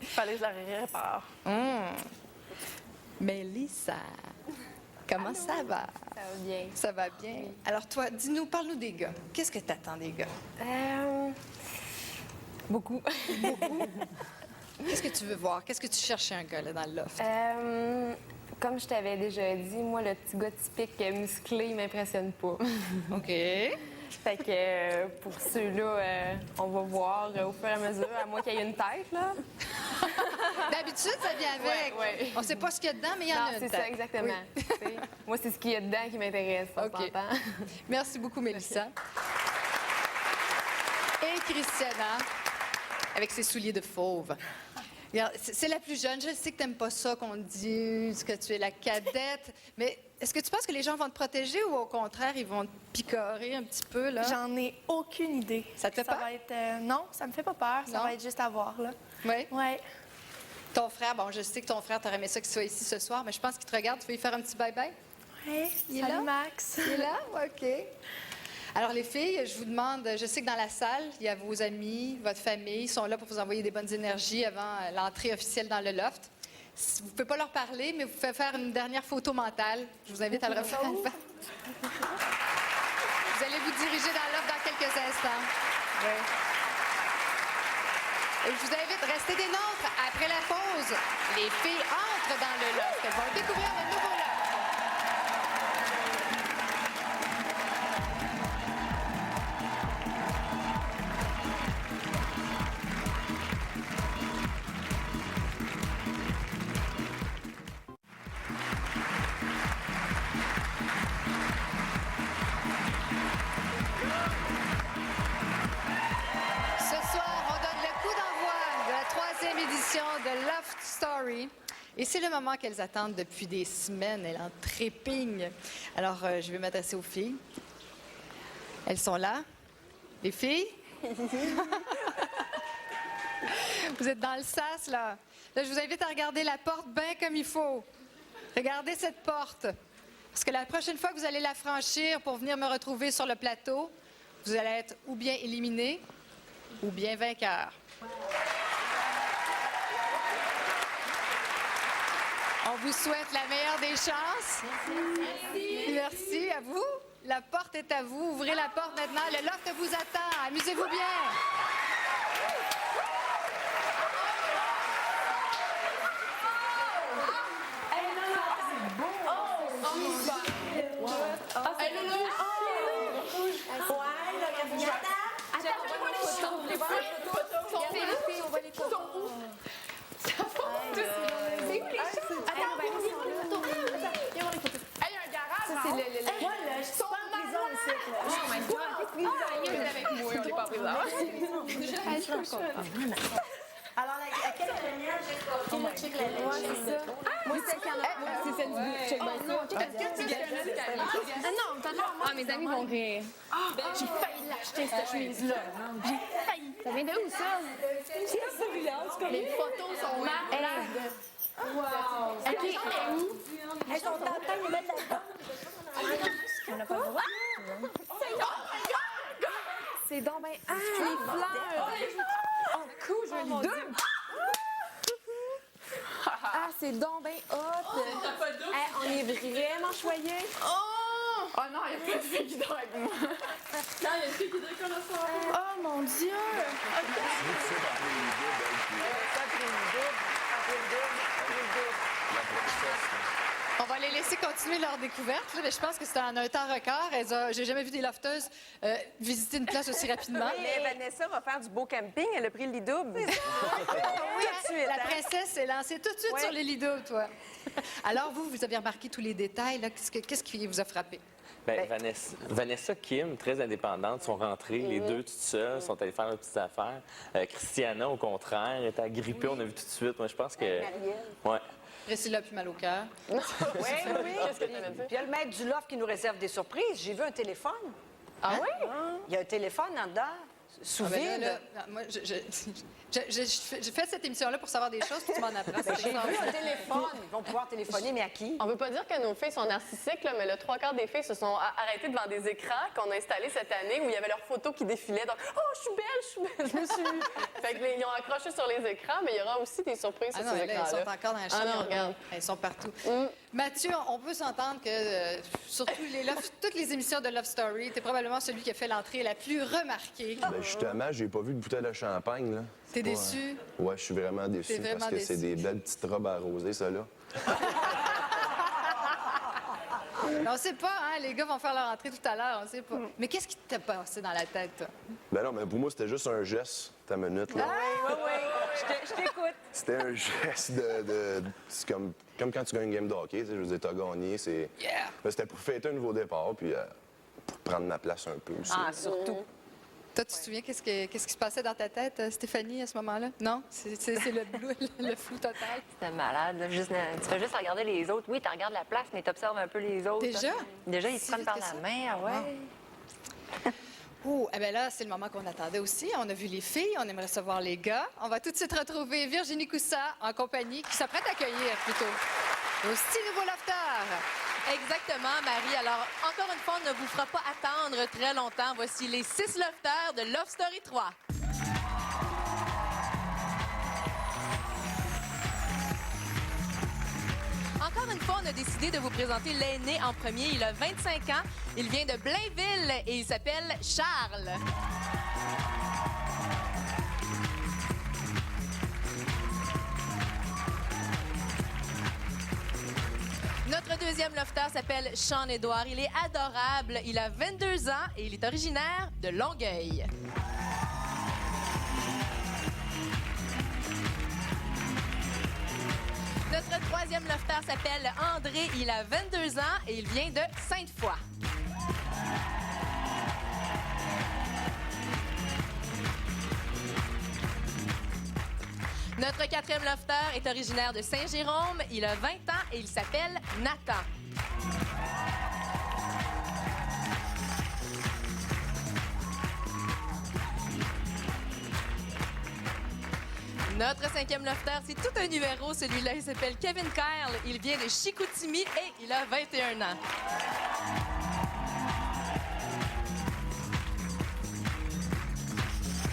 Speaker 4: Il fallait que je la répare.
Speaker 2: Mélissa, comment ça va?
Speaker 7: Ça va bien.
Speaker 2: Ça va bien. Alors toi, dis-nous, parle-nous des gars. Qu'est-ce que t'attends des gars?
Speaker 7: Beaucoup.
Speaker 2: Beaucoup? Qu'est-ce que tu veux voir? qu'est-ce que tu cherches chez un gars là, dans le loft?
Speaker 7: Comme je t'avais déjà dit, moi, le petit gars typique musclé, il m'impressionne pas.
Speaker 2: OK.
Speaker 7: Fait que pour ceux-là, on va voir au fur et à mesure, à moins qu'il y ait une tête, là.
Speaker 2: D'habitude, ça vient avec.
Speaker 7: Ouais.
Speaker 2: On sait pas ce qu'il y a dedans, mais il y en a une
Speaker 7: c'est
Speaker 2: tête.
Speaker 7: ça, exactement.
Speaker 2: Oui.
Speaker 7: T'sais, moi, c'est ce qu'il y a dedans qui m'intéresse.
Speaker 2: OK. Merci beaucoup, Mélissa. Et Christiana, avec ses souliers de fauve. Regarde, c'est la plus jeune. Je sais que tu n'aimes pas ça qu'on dise que tu es la cadette, mais est-ce que tu penses que les gens vont te protéger ou au contraire, ils vont te picorer un petit peu, là?
Speaker 16: J'en ai aucune idée.
Speaker 2: Ça te fait peur?
Speaker 16: Va être, non, ça me fait pas peur. Ça
Speaker 2: Non?
Speaker 16: va être juste à voir, là.
Speaker 2: Oui?
Speaker 16: Oui.
Speaker 2: Ton frère, bon, je sais que ton frère, t'aurais aimé ça qu'il soit ici ce soir, mais je pense qu'il te regarde. Tu veux lui faire un petit bye-bye?
Speaker 16: Oui.
Speaker 2: Il est
Speaker 16: Salut,
Speaker 2: là?
Speaker 16: Max.
Speaker 2: Il est là? OK. Alors, les filles, je vous demande, je sais que dans la salle, il y a vos amis, votre famille, ils sont là pour vous envoyer des bonnes énergies avant l'entrée officielle dans le loft. Vous ne pouvez pas leur parler, mais vous pouvez faire une dernière photo mentale. Je vous invite à le refaire. Vous allez vous diriger dans le loft dans quelques instants. Oui. Et je vous invite à rester des nôtres. Après la pause, les filles entrent dans le loft. Elles vont découvrir le nouveau loft. De Loft Story. Et c'est le moment qu'elles attendent depuis des semaines. Elles en trépignent. Alors, je vais m'adresser aux filles. Elles sont là. Les filles? Vous êtes dans le sas, là. Là, je vous invite à regarder la porte bien comme il faut. Regardez cette porte. Parce que la prochaine fois que vous allez la franchir pour venir me retrouver sur le plateau, vous allez être ou bien éliminé ou bien vainqueur. On vous souhaite la meilleure des chances. Merci. Merci à vous. La porte est à vous. Ouvrez la porte maintenant. Le loft vous attend. Amusez-vous bien.
Speaker 11: Alors, laquelle est la première? Check la lettre.
Speaker 7: Moi, c'est celle qui en a. C'est celle du check by ça. Non, ah, mes amis vont rire. J'ai failli l'acheter, cette chemise-là. J'ai failli. Ça vient de où, ça? Les photos sont malades. Wow! OK,
Speaker 11: Elles sont en train de mettre là-dedans.
Speaker 7: on n'a pas le droit.
Speaker 11: C'est donc bien... Ah,
Speaker 7: Les fleurs!
Speaker 11: Oh, cool, j'en ai deux! Ah, c'est donc bien hot! Hey, on est vraiment choyés!
Speaker 10: Oh non, il y a pas de fille qui dort avec moi. Non, il y a une fille qui dort qu'on a soirée.
Speaker 11: Oh mon Dieu!
Speaker 2: On va les laisser continuer leur découverte, là, mais je pense que c'est en un temps record. J'ai jamais vu des lofteuses visiter une place aussi rapidement.
Speaker 12: Mais Vanessa va faire du beau camping. Elle a pris le lit double.
Speaker 2: Oui, la princesse s'est lancée tout de suite sur les lits doubles, toi. Alors, vous avez remarqué tous les détails. Là. Qu'est-ce qui vous a frappé?
Speaker 5: Bien, Vanessa, Kim, très indépendantes, sont rentrées, les deux toutes seules, sont allées faire leurs petites affaires. Christiana, au contraire, était agrippée, on a vu tout de suite. Moi, je pense que... Ouais.
Speaker 2: Priscilla a plus mal au cœur.
Speaker 3: Oui, oui. Puis il y a le maître du loft qui nous réserve des surprises. J'ai vu un téléphone.
Speaker 4: Ah oui?
Speaker 3: Il y a un téléphone en dedans, sous vide.
Speaker 2: Moi, j'ai fait cette émission-là pour savoir des choses, puis tu m'en apprends.
Speaker 3: J'ai vu un téléphone. Ils vont pouvoir téléphoner, mais à qui?
Speaker 4: On veut pas dire que nos filles sont narcissiques, là, mais le 3/4 des filles se sont arrêtées devant des écrans qu'on a installés cette année où il y avait leurs photos qui défilaient. Donc, oh, je suis belle, je me suis... Fait que ils ont accroché sur les écrans, mais il y aura aussi des surprises sur ces écrans-là.
Speaker 2: Elles sont encore dans la chambre.
Speaker 4: Ah non, regarde.
Speaker 2: Elles sont partout. Mathieu, on peut s'entendre que, surtout toutes les émissions de Love Story, t'es probablement celui qui a fait l'entrée la plus remarquée.
Speaker 6: Ben justement, j'ai pas vu de bouteille de champagne, là.
Speaker 2: T'es déçu?
Speaker 6: Ouais, je suis vraiment déçu parce que c'est des belles petites robes arrosées, ça, là.
Speaker 2: On sait pas, hein? Les gars vont faire leur entrée tout à l'heure, on sait pas. Mais qu'est-ce qui t'a passé dans la tête, toi?
Speaker 6: Ben non, mais pour moi, c'était juste un geste, ta minute, là.
Speaker 3: Oui. Je t'écoute.
Speaker 6: C'était un geste de c'est comme quand tu gagnes une game de hockey, tu sais, je veux dire, t'as gagné, c'est... Ben, c'était pour fêter un nouveau départ, puis pour prendre ma place un peu aussi.
Speaker 3: Ah, surtout.
Speaker 2: Toi, tu te souviens qu'est-ce qui se passait dans ta tête, Stéphanie, à ce moment-là? Non? C'est le bleu, le flou total.
Speaker 7: C'était malade. Là. Tu fais juste regarder les autres. Oui, tu regardes la place, mais tu observes un peu les autres.
Speaker 2: Déjà?
Speaker 7: Déjà, ils te prennent par la main. Ah ouais.
Speaker 2: Oh, eh bien là, c'est le moment qu'on attendait aussi. On a vu les filles, on aimerait savoir les gars. On va tout de suite retrouver Virginie Coussa en compagnie, qui s'apprête à accueillir plutôt nos 6 nouveaux lofters.
Speaker 1: Exactement, Marie. Alors, encore une fois, on ne vous fera pas attendre très longtemps. Voici les 6 lofters de Love Story 3. Encore une fois, on a décidé de vous présenter l'aîné en premier. Il a 25 ans. Il vient de Blainville et il s'appelle Charles. Notre deuxième lofter s'appelle Sean-Édouard. Il est adorable. Il a 22 ans et il est originaire de Longueuil. Notre troisième lofter s'appelle André. Il a 22 ans et il vient de Sainte-Foy. Notre quatrième lofter est originaire de Saint-Jérôme. Il a 20 ans et il s'appelle Nathan. Notre cinquième lofter, c'est tout un numéro. Celui-là, il s'appelle Kevin Kyle. Il vient de Chicoutimi et il a 21 ans.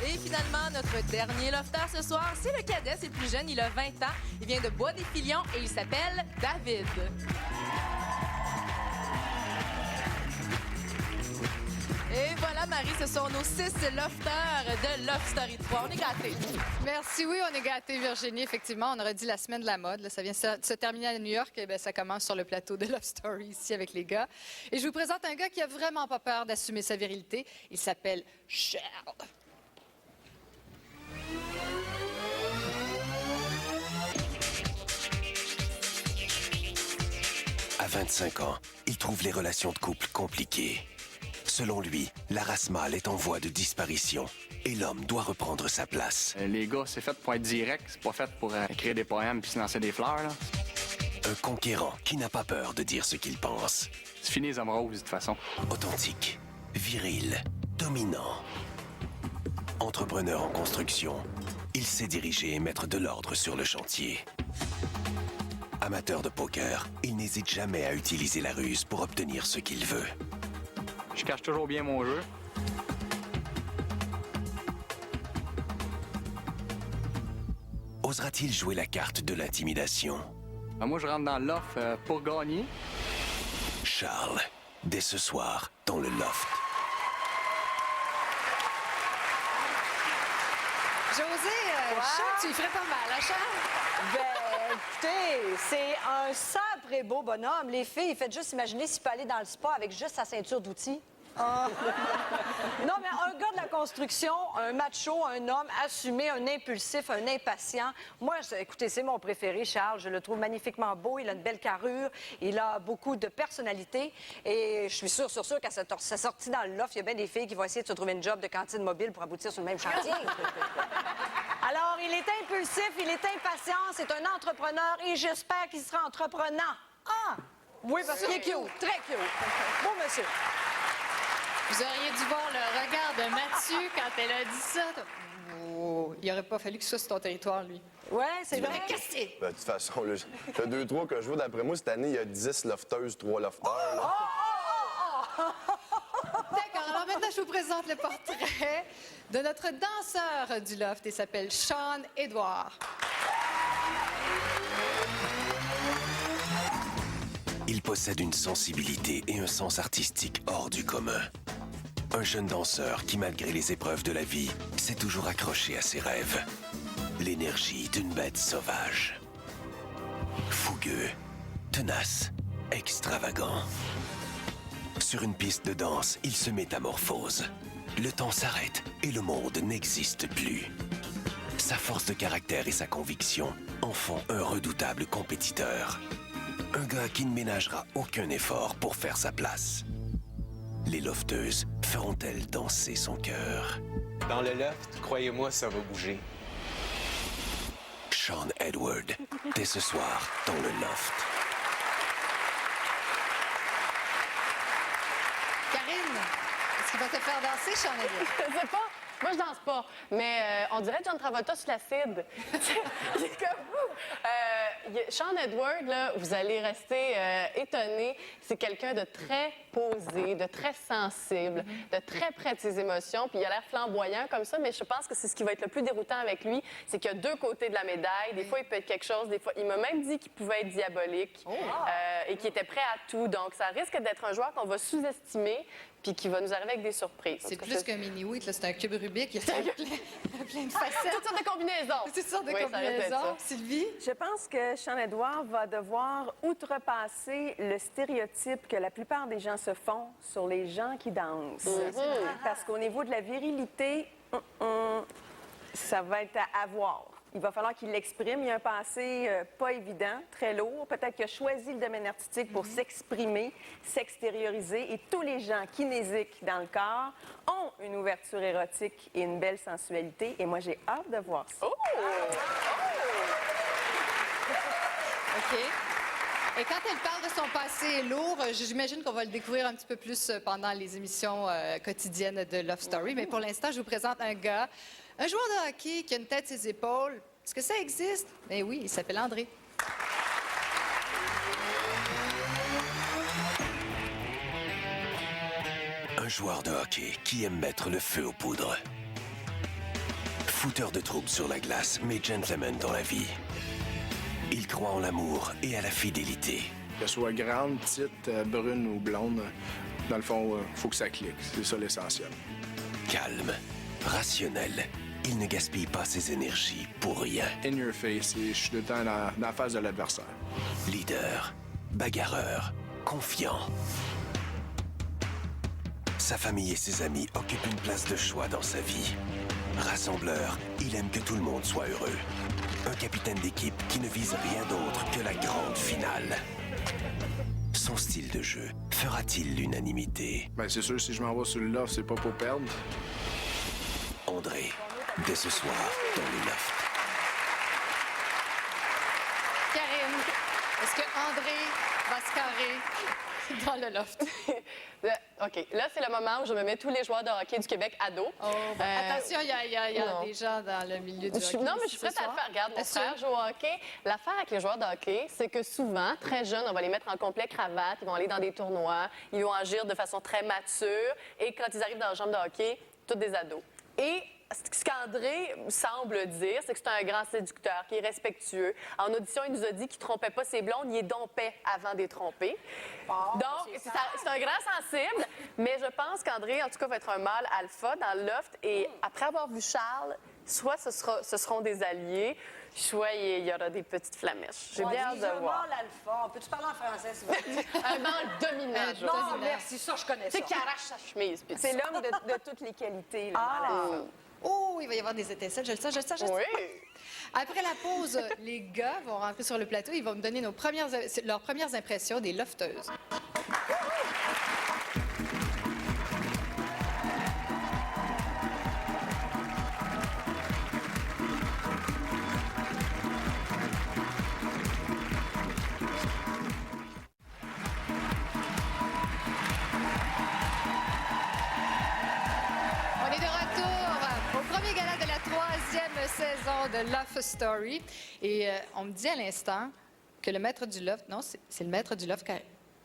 Speaker 1: Et finalement, notre dernier lofter ce soir, c'est le cadet, c'est le plus jeune, il a 20 ans. Il vient de Bois-des-Filions et il s'appelle David. Et voilà, Marie, ce sont nos 6 lofters de Love Story 3. On est gâtés.
Speaker 2: Merci, oui, on est gâtés, Virginie. Effectivement, on aurait dit la semaine de la mode. Là, ça vient de se terminer à New York. Et bien, ça commence sur le plateau de Love Story ici avec les gars. Et je vous présente un gars qui a vraiment pas peur d'assumer sa virilité. Il s'appelle Charles.
Speaker 9: À 25 ans, il trouve les relations de couple compliquées. Selon lui, la race mâle est en voie de disparition et l'homme doit reprendre sa place.
Speaker 20: Les gars, c'est fait pour être direct, c'est pas fait pour écrire des poèmes puis se lancer des fleurs, là.
Speaker 9: Un conquérant qui n'a pas peur de dire ce qu'il pense.
Speaker 20: C'est fini les hommes roses, de toute façon.
Speaker 9: Authentique, viril, dominant. Entrepreneur en construction, il sait diriger et mettre de l'ordre sur le chantier. Amateur de poker, il n'hésite jamais à utiliser la ruse pour obtenir ce qu'il veut.
Speaker 20: Je cache toujours bien mon jeu.
Speaker 9: Osera-t-il jouer la carte de l'intimidation?
Speaker 20: Moi, je rentre dans l'offre pour gagner.
Speaker 9: Charles, dès ce soir, dans le loft.
Speaker 2: José, Charles, tu y ferais pas mal, hein, Charles?
Speaker 3: Ben, écoutez, c'est un sacré beau bonhomme. Les filles, faites juste imaginer s'il peut aller dans le spa avec juste sa ceinture d'outils. Non, mais un gars de la construction, un macho, un homme assumé, un impulsif, un impatient. Moi, écoutez, c'est mon préféré, Charles. Je le trouve magnifiquement beau. Il a une belle carrure. Il a beaucoup de personnalité. Et je suis sûre qu'à sa sortie dans le loft, il y a bien des filles qui vont essayer de se trouver une job de cantine mobile pour aboutir sur le même chantier. Alors, il est impulsif, il est impatient, c'est un entrepreneur et j'espère qu'il sera entreprenant. Ah! Oui, parce qu'il est cute, très cute. Beau monsieur.
Speaker 2: Vous auriez dû voir le regard de Mathieu quand elle a dit ça. Oh, il aurait pas fallu que ce soit sur ton territoire, lui.
Speaker 3: Ouais, c'est
Speaker 2: Tu
Speaker 3: vrai.
Speaker 2: l'aurais cassé.
Speaker 6: Ben, de toute façon, là, le 2-3 que je vois, d'après moi, cette année, il y a 10 lofteuses, 3 lofteurs. là.
Speaker 2: D'accord, alors maintenant, je vous présente le portrait de notre danseur du loft. Il s'appelle Sean Edouard.
Speaker 9: Il possède une sensibilité et un sens artistique hors du commun. Un jeune danseur qui, malgré les épreuves de la vie, s'est toujours accroché à ses rêves. L'énergie d'une bête sauvage. Fougueux, tenace, extravagant. Sur une piste de danse, il se métamorphose. Le temps s'arrête et le monde n'existe plus. Sa force de caractère et sa conviction en font un redoutable compétiteur. Un gars qui ne ménagera aucun effort pour faire sa place. Les lofteuses feront-elles danser son cœur?
Speaker 21: Dans le loft, croyez-moi, ça va bouger.
Speaker 9: Sean Edward, dès ce soir, dans le loft.
Speaker 2: Karine, est-ce qu'il va te faire danser, Sean Edouard?
Speaker 4: Je sais pas. Moi, je danse pas. Mais on dirait John Travolta sur l'acide. Il est comme vous. Sean Edward, là, vous allez rester étonné. C'est quelqu'un de très posé, de très sensible, de très près de ses émotions. Puis il a l'air flamboyant comme ça, mais je pense que c'est ce qui va être le plus déroutant avec lui. C'est qu'il y a deux côtés de la médaille. Des fois, il peut être quelque chose. Des fois, il m'a même dit qu'il pouvait être diabolique et qu'il était prêt à tout. Donc, ça risque d'être un joueur qu'on va sous-estimer puis qui va nous arriver avec des surprises.
Speaker 2: C'est plus qu'un mini-wheat, là, c'est un cube Rubik. Il y a plein de facettes.
Speaker 4: Toutes sortes de combinaisons.
Speaker 2: Toutes sortes de
Speaker 4: Oui, ça risque d'être
Speaker 2: combinaisons.
Speaker 4: ça.
Speaker 2: Sylvie?
Speaker 12: Je pense que Sean Edouard va devoir outrepasser le stéréotype que la plupart des gens se font sur les gens qui dansent. Parce qu'au niveau de la virilité, ça va être à voir. Il va falloir qu'il l'exprime. Il y a un passé pas évident, très lourd. Peut-être qu'il a choisi le domaine artistique pour s'exprimer, s'extérioriser. Et tous les gens kinésiques dans le corps ont une ouverture érotique et une belle sensualité. Et moi, j'ai hâte de voir ça.
Speaker 2: OK. Et quand elle parle de son passé lourd, j'imagine qu'on va le découvrir un petit peu plus pendant les émissions quotidiennes de Love Story. Mais pour l'instant, je vous présente un gars, un joueur de hockey qui a une tête sur ses épaules. Est-ce que ça existe? Ben oui, il s'appelle André.
Speaker 9: Un joueur de hockey qui aime mettre le feu aux poudres. Fouteur de troubles sur la glace, mais gentleman dans la vie. Il croit en l'amour et à la fidélité.
Speaker 21: Qu'elle soit grande, petite, brune ou blonde, dans le fond, faut que ça clique. C'est ça l'essentiel.
Speaker 9: Calme, rationnel, il ne gaspille pas ses énergies pour rien.
Speaker 21: In your face, et je suis tout le temps dans la face de l'adversaire.
Speaker 9: Leader, bagarreur, confiant. Sa famille et ses amis occupent une place de choix dans sa vie. Rassembleur, il aime que tout le monde soit heureux. Un capitaine d'équipe qui ne vise rien d'autre que la grande finale. Son style de jeu fera-t-il l'unanimité?
Speaker 21: Ben, c'est sûr, si je m'en vais sur le loft, c'est pas pour perdre.
Speaker 9: André, dès ce soir, dans le loft.
Speaker 2: Karine, est-ce que André va se carrer dans le loft?
Speaker 4: OK. Là, c'est le moment où je me mets tous les joueurs de hockey du Québec à dos.
Speaker 2: Attention, il y a des gens dans le milieu du hockey.
Speaker 4: Non, mais je suis prête à le faire. Regarde, mon frère joue au hockey. L'affaire avec les joueurs de hockey, c'est que souvent, très jeunes, on va les mettre en complet cravate, ils vont aller dans des tournois, ils vont agir de façon très mature. Et quand ils arrivent dans la chambre de hockey, tous des ados. Et ce qu'André semble dire, c'est que c'est un grand séducteur, qui est respectueux. En audition, il nous a dit qu'il ne trompait pas ses blondes, il les dompait avant de les tromper. Donc, c'est un grand sensible, mais je pense qu'André, en tout cas, va être un mâle alpha dans le loft. Et après avoir vu Charles, soit ce seront des alliés, soit il y aura des petites flamèches. J'ai bien hâte de voir.
Speaker 3: Un mâle alpha. Peux-tu parler en français, s'il vous plaît?
Speaker 4: Un mâle dominant.
Speaker 3: Non, merci, ça, je connais ça.
Speaker 4: C'est qui arrache sa chemise.
Speaker 12: C'est l'homme de toutes les qualités, le mâle alpha.
Speaker 2: Oh, il va y avoir des étincelles, je le sens.
Speaker 4: Oui.
Speaker 2: Après la pause, les gars vont rentrer sur le plateau. Ils vont me donner leurs premières impressions des lofteuses. premier gala de la 3e saison de Love Story. Et on me dit à l'instant que le maître du loft, non, c'est le maître du loft,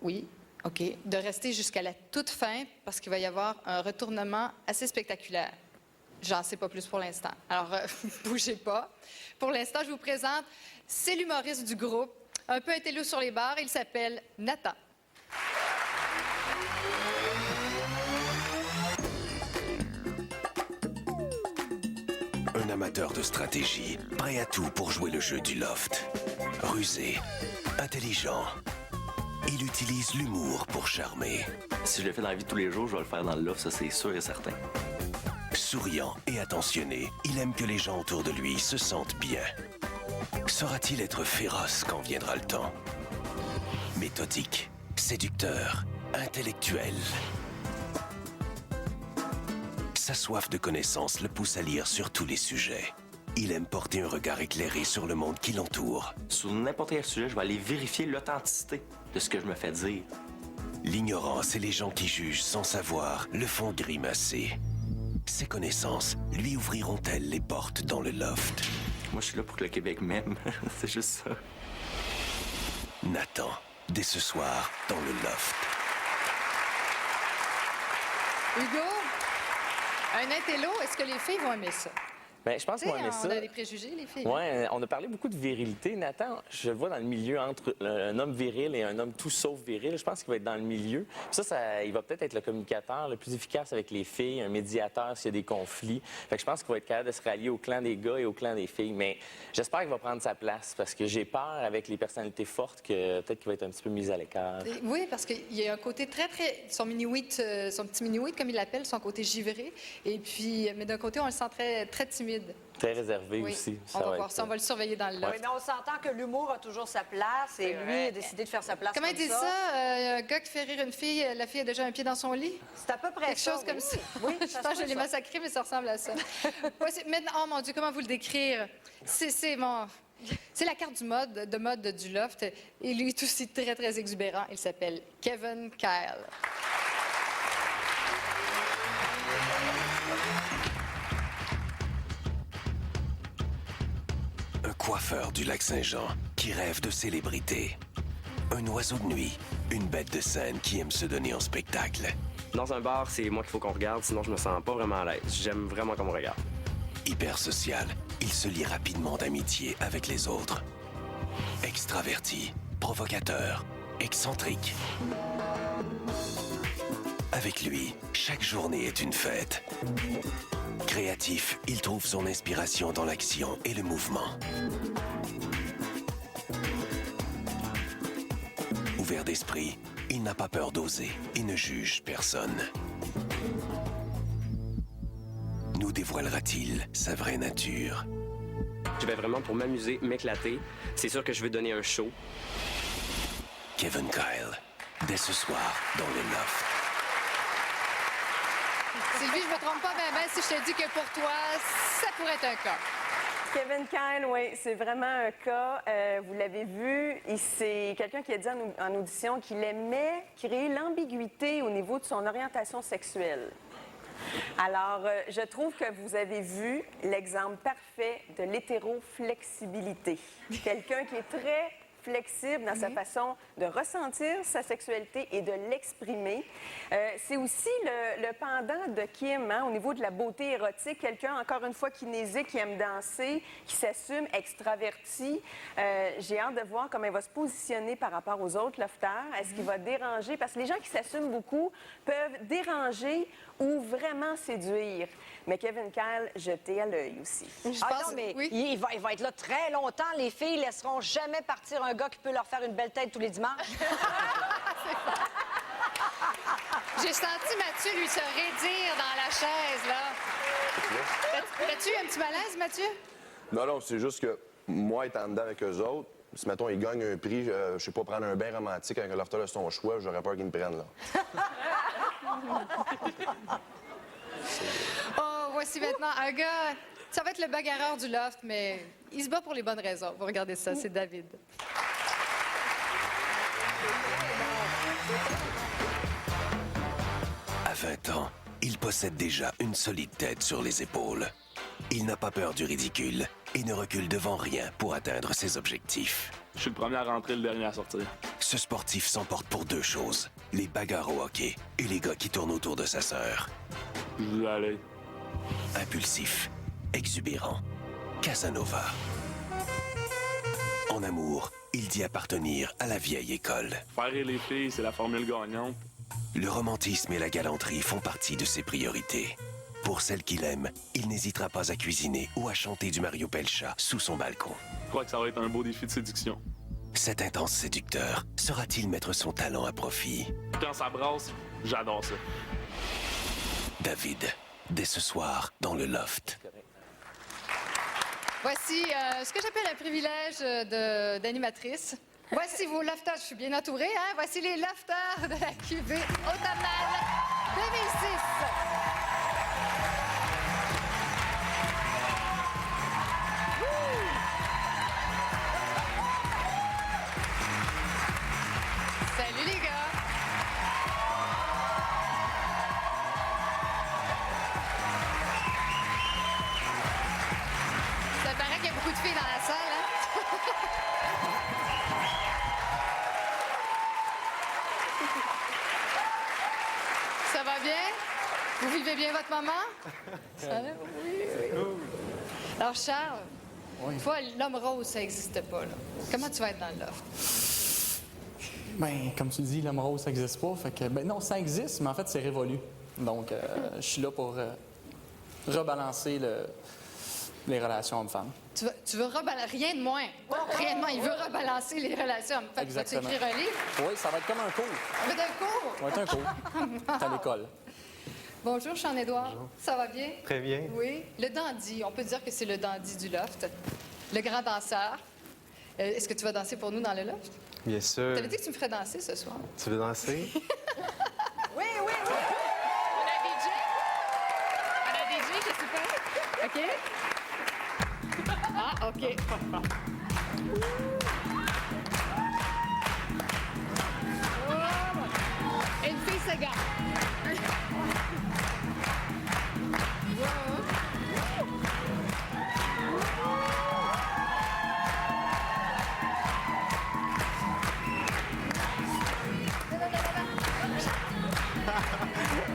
Speaker 2: oui, OK, de rester jusqu'à la toute fin parce qu'il va y avoir un retournement assez spectaculaire. J'en sais pas plus pour l'instant. Alors, bougez pas. Pour l'instant, je vous présente, c'est l'humoriste du groupe, un peu intello sur les barres, il s'appelle Nathan.
Speaker 9: Un amateur de stratégie, prêt à tout pour jouer le jeu du loft. Rusé, intelligent, il utilise l'humour pour charmer.
Speaker 8: Si je le fais dans la vie de tous les jours, je vais le faire dans le loft, ça c'est sûr et certain.
Speaker 9: Souriant et attentionné, il aime que les gens autour de lui se sentent bien. Saura-t-il être féroce quand viendra le temps? Méthodique, séducteur, intellectuel. Sa soif de connaissance le pousse à lire sur tous les sujets. Il aime porter un regard éclairé sur le monde qui l'entoure.
Speaker 8: Sur n'importe quel sujet, je vais aller vérifier l'authenticité de ce que je me fais dire.
Speaker 9: L'ignorance et les gens qui jugent sans savoir le font grimacer. Ses connaissances lui ouvriront-elles les portes dans le loft?
Speaker 8: Moi, je suis là pour que le Québec m'aime. C'est juste ça.
Speaker 9: Nathan, dès ce soir, dans le loft.
Speaker 2: Hugo, un intello, est-ce que les filles vont aimer ça?
Speaker 5: Bien, je pense qu'on aimait ça.
Speaker 2: On a des préjugés, les filles.
Speaker 5: Oui, on a parlé beaucoup de virilité. Nathan, je le vois dans le milieu entre un homme viril et un homme tout sauf viril. Je pense qu'il va être dans le milieu. Il va peut-être être le communicateur le plus efficace avec les filles, un médiateur s'il y a des conflits. Fait que je pense qu'il va être capable de se rallier au clan des gars et au clan des filles. Mais j'espère qu'il va prendre sa place parce que j'ai peur avec les personnalités fortes que peut-être qu'il va être un petit peu mis à l'écart.
Speaker 2: Oui, parce qu'il y a un côté très, son mini-wheat, son petit mini-wheat, comme il l'appelle, son côté givré. Et puis, mais d'un côté, on le sent très, très timide.
Speaker 5: Très réservé aussi.
Speaker 2: On va voir ça, on va le surveiller dans le loft.
Speaker 3: Oui, mais on s'entend que l'humour a toujours sa place et lui a décidé de faire sa place.
Speaker 2: Comment il dit ça? Un gars qui fait rire une fille, la fille a déjà un pied dans son lit?
Speaker 3: C'est à peu près
Speaker 2: quelque chose comme ça. Oui, je pense que je l'ai massacré, mais ça ressemble à ça. Maintenant, oh mon Dieu, comment vous le décrire? C'est la carte de mode du loft. Et lui est aussi très, très exubérant. Il s'appelle Kevin Kyle.
Speaker 9: Un coiffeur du Lac-Saint-Jean qui rêve de célébrité. Un oiseau de nuit, une bête de scène qui aime se donner en spectacle.
Speaker 22: Dans un bar, c'est moi qu'il faut qu'on regarde, sinon je me sens pas vraiment à l'aise. J'aime vraiment qu'on me regarde.
Speaker 9: Hyper social, il se lie rapidement d'amitié avec les autres. Extraverti, provocateur, excentrique. Avec lui, chaque journée est une fête. Créatif, il trouve son inspiration dans l'action et le mouvement. Ouvert d'esprit, il n'a pas peur d'oser et ne juge personne. Nous dévoilera-t-il sa vraie nature?
Speaker 22: Je vais vraiment pour m'amuser, m'éclater. C'est sûr que je veux donner un show.
Speaker 9: Kevin Kyle, dès ce soir, dans le loft.
Speaker 2: Sylvie, je me trompe pas bien si je te dis que pour toi, ça pourrait être un cas.
Speaker 12: Kevin Kyle, oui, c'est vraiment un cas. Vous l'avez vu, c'est quelqu'un qui a dit en audition qu'il aimait créer l'ambiguïté au niveau de son orientation sexuelle. Alors, je trouve que vous avez vu l'exemple parfait de l'hétéroflexibilité. Quelqu'un qui est très flexible dans sa façon de ressentir sa sexualité et de l'exprimer. C'est aussi le pendant de Kim, hein, au niveau de la beauté érotique. Quelqu'un, encore une fois, kinésique, qui aime danser, qui s'assume, extraverti. J'ai hâte de voir comment il va se positionner par rapport aux autres lofters. Est-ce qu'il va déranger? Parce que les gens qui s'assument beaucoup peuvent déranger ou vraiment séduire. Mais Kevin Kyle, jeté à l'œil aussi.
Speaker 3: Non, mais il va être là très longtemps. Les filles laisseront jamais partir un gars qui peut leur faire une belle tête tous les dimanches.
Speaker 2: J'ai senti Mathieu lui se raidir dans la chaise, là. As-tu eu un petit malaise, Mathieu?
Speaker 6: Non, c'est juste que moi, étant dedans avec eux autres, si, mettons, ils gagnent un prix, je sais pas, prendre un bain romantique avec un lofter de son choix, j'aurais peur qu'ils me prennent, là.
Speaker 2: Oh, voici maintenant un gars. Ça va être le bagarreur du loft, mais il se bat pour les bonnes raisons. Vous regardez ça, c'est David.
Speaker 9: À 20 ans, il possède déjà une solide tête sur les épaules. Il n'a pas peur du ridicule et ne recule devant rien pour atteindre ses objectifs.
Speaker 13: Je suis le premier à rentrer, le dernier à sortir.
Speaker 9: Ce sportif s'emporte pour deux choses, les bagarres au hockey et les gars qui tournent autour de sa sœur.
Speaker 13: Je voulais aller.
Speaker 9: Impulsif, exubérant, Casanova. En amour, il dit appartenir à la vieille école.
Speaker 13: Faire rire les filles, c'est la formule gagnante.
Speaker 9: Le romantisme et la galanterie font partie de ses priorités. Pour celle qu'il aime, il n'hésitera pas à cuisiner ou à chanter du Mario Pelcha sous son balcon.
Speaker 13: Je crois que ça va être un beau défi de séduction.
Speaker 9: Cet intense séducteur saura-t-il mettre son talent à profit?
Speaker 13: Quand ça brasse, j'adore ça.
Speaker 9: David, dès ce soir, dans le loft.
Speaker 2: Voici ce que j'appelle un privilège d'animatrice. Voici vos lofters. Je suis bien entourée, hein? Voici les lofters de la QV Automnal 2006. Salut les gars! Ça paraît qu'il y a beaucoup de filles dans la salle, hein? Ça va bien? Vous vivez bien votre moment? Ça va? Oui. Alors, Charles, toi, l'homme rose, ça n'existe pas, là. Comment tu vas être dans le loft?
Speaker 14: Ben, comme tu dis, l'homme rose, ça n'existe pas. Fait que, ben non, ça existe, mais en fait, c'est révolu. Donc, je suis là pour rebalancer les relations hommes-femmes.
Speaker 2: Tu veux rebalancer? Rien de moins. Rien de moins. Il veut rebalancer les relations hommes-femmes. Vas-tu
Speaker 14: Exactement.
Speaker 2: écrire un livre?
Speaker 14: Oui, ça va être comme un cours.
Speaker 2: Ça va être un cours?
Speaker 14: Ça va être un cours. C'est à l'école.
Speaker 2: Bonjour, Jean-Édouard. Ça va bien?
Speaker 23: Très bien.
Speaker 2: Oui. Le dandy, on peut dire que c'est le dandy du loft. Le grand danseur. Est-ce que tu vas danser pour nous dans le loft?
Speaker 23: Bien sûr.
Speaker 2: Tu avais dit que tu me ferais danser ce soir.
Speaker 23: Tu veux danser?
Speaker 2: Oui, oui, oui. On a DJ? On a DJ, qu'est-ce que tu fais? OK? Ah, OK. Oh, une fille se gare.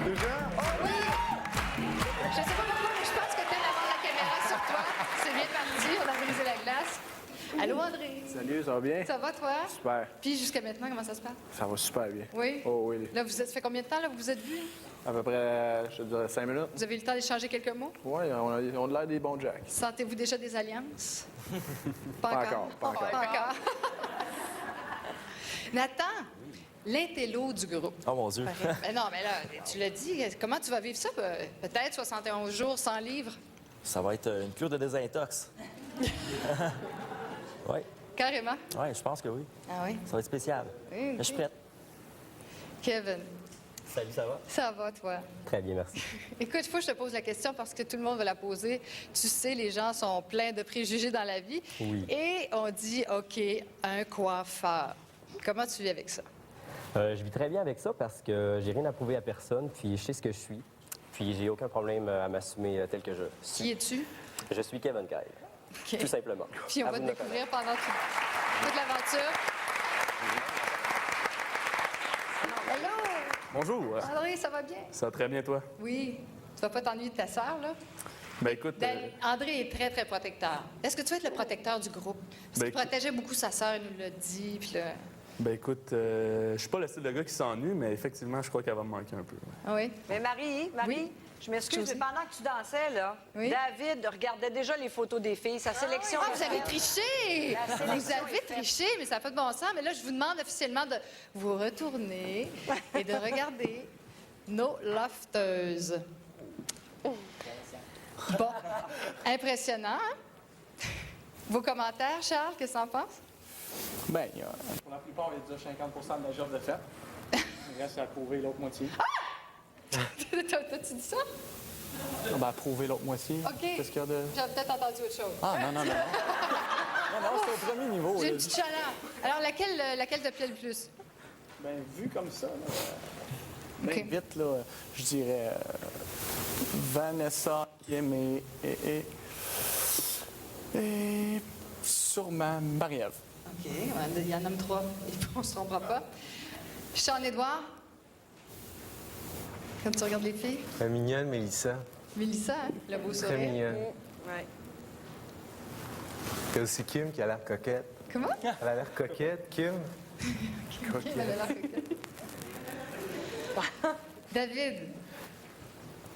Speaker 23: Déjà?
Speaker 2: Oh oui! Je sais pas pourquoi, mais je pense que tu aimes avoir la caméra sur toi. C'est bien parti, on a brisé la glace. Allô, André?
Speaker 21: Salut, ça va bien?
Speaker 2: Ça va, toi?
Speaker 21: Super.
Speaker 2: Puis jusqu'à maintenant, comment ça se passe?
Speaker 21: Ça va super bien.
Speaker 2: Oui?
Speaker 21: Oh oui.
Speaker 2: Là, ça fait combien de temps, là, vous vous êtes vus?
Speaker 21: À peu près, je te dirais 5 minutes.
Speaker 2: Vous avez eu le temps d'échanger quelques mots?
Speaker 21: Oui, on a l'air des bons jacks.
Speaker 2: Sentez-vous déjà des alliances?
Speaker 21: Pas encore.
Speaker 2: Pas encore. Nathan, l'intello du groupe.
Speaker 23: Oh mon Dieu.
Speaker 2: Ben non, mais là, tu l'as dit, comment tu vas vivre ça? Peut-être 71 jours sans livre?
Speaker 23: Ça va être une cure de désintox. Oui.
Speaker 2: Carrément?
Speaker 23: Oui, je pense que oui.
Speaker 2: Ah oui?
Speaker 23: Ça va être spécial.
Speaker 2: Oui,
Speaker 23: Mais je suis prête.
Speaker 2: Kevin,
Speaker 23: Salut, ça va?
Speaker 2: ça va, toi?
Speaker 23: Très bien, merci.
Speaker 2: Écoute, il faut que je te pose la question parce que tout le monde va la poser. Tu sais, les gens sont pleins de préjugés dans la vie.
Speaker 23: Oui.
Speaker 2: Et on dit, OK, un coiffeur. Comment tu vis avec ça?
Speaker 23: Je vis très bien avec ça parce que j'ai rien à prouver à personne, puis je sais ce que je suis. Puis j'ai aucun problème à m'assumer tel que je suis.
Speaker 2: Qui es-tu?
Speaker 23: Je suis Kevin Kyle.
Speaker 2: OK.
Speaker 23: Tout simplement.
Speaker 2: Puis on
Speaker 23: À
Speaker 2: va
Speaker 23: vous
Speaker 2: te
Speaker 23: de me
Speaker 2: découvrir pendant toute l'aventure. Hello!
Speaker 13: Bonjour.
Speaker 2: André, ça va bien?
Speaker 13: Ça va très bien, toi?
Speaker 2: Oui. Tu vas pas t'ennuyer de ta sœur, là?
Speaker 13: Ben écoute,
Speaker 2: André est très, très protecteur. Est-ce que tu vas être le protecteur du groupe? Parce qu'il protégeait beaucoup sa sœur, il nous l'a dit. Puis là...
Speaker 13: ben écoute, je suis pas le style de gars qui s'ennuie, mais effectivement, je crois qu'elle va me manquer un peu.
Speaker 2: Ah oui?
Speaker 3: Mais Marie,
Speaker 2: Oui.
Speaker 3: je m'excuse,
Speaker 2: Josie.
Speaker 3: mais pendant que tu dansais, là,
Speaker 2: Oui.
Speaker 3: David regardait déjà les photos des filles, sa sélection.
Speaker 2: Ah, vous avez triché!
Speaker 3: La
Speaker 2: Vous
Speaker 3: sélection
Speaker 2: avez
Speaker 3: est faite.
Speaker 2: triché, mais ça n'a pas de bon sens. Mais là, je vous demande officiellement de vous retourner et de regarder nos lofteuses. Bon, impressionnant, hein? Vos commentaires, Charles, qu'est-ce que tu en penses?
Speaker 14: Ben, pour la plupart, il y a déjà 50 de la job de fait. Il reste à prouver l'autre moitié.
Speaker 2: T'as-tu dit ça?
Speaker 14: Ah, ben, à prouver l'autre moitié.
Speaker 2: OK.
Speaker 14: Qu'est-ce qu'il y a de...
Speaker 2: J'avais peut-être entendu autre chose.
Speaker 14: Ah, non. Non, c'est au premier niveau.
Speaker 2: J'ai
Speaker 14: là.
Speaker 2: une petite chaleur. Alors, laquelle te plaît le plus?
Speaker 14: Ben, vu comme ça, là, ben
Speaker 2: OK.
Speaker 14: vite, là, je dirais Vanessa, Kim et sûrement Marie-Ève.
Speaker 2: OK, il y en a 3. On ne se trompera pas. Sean-Édouard? Quand tu regardes les filles?
Speaker 15: Mignonne, Mélissa.
Speaker 2: Mélissa, hein? Le beau sourire.
Speaker 15: Très mignonne.
Speaker 2: Ouais.
Speaker 15: T'as aussi Kim qui a l'air coquette.
Speaker 2: Comment?
Speaker 15: Elle a l'air coquette, Kim.
Speaker 2: Kim a l'air coquette. David?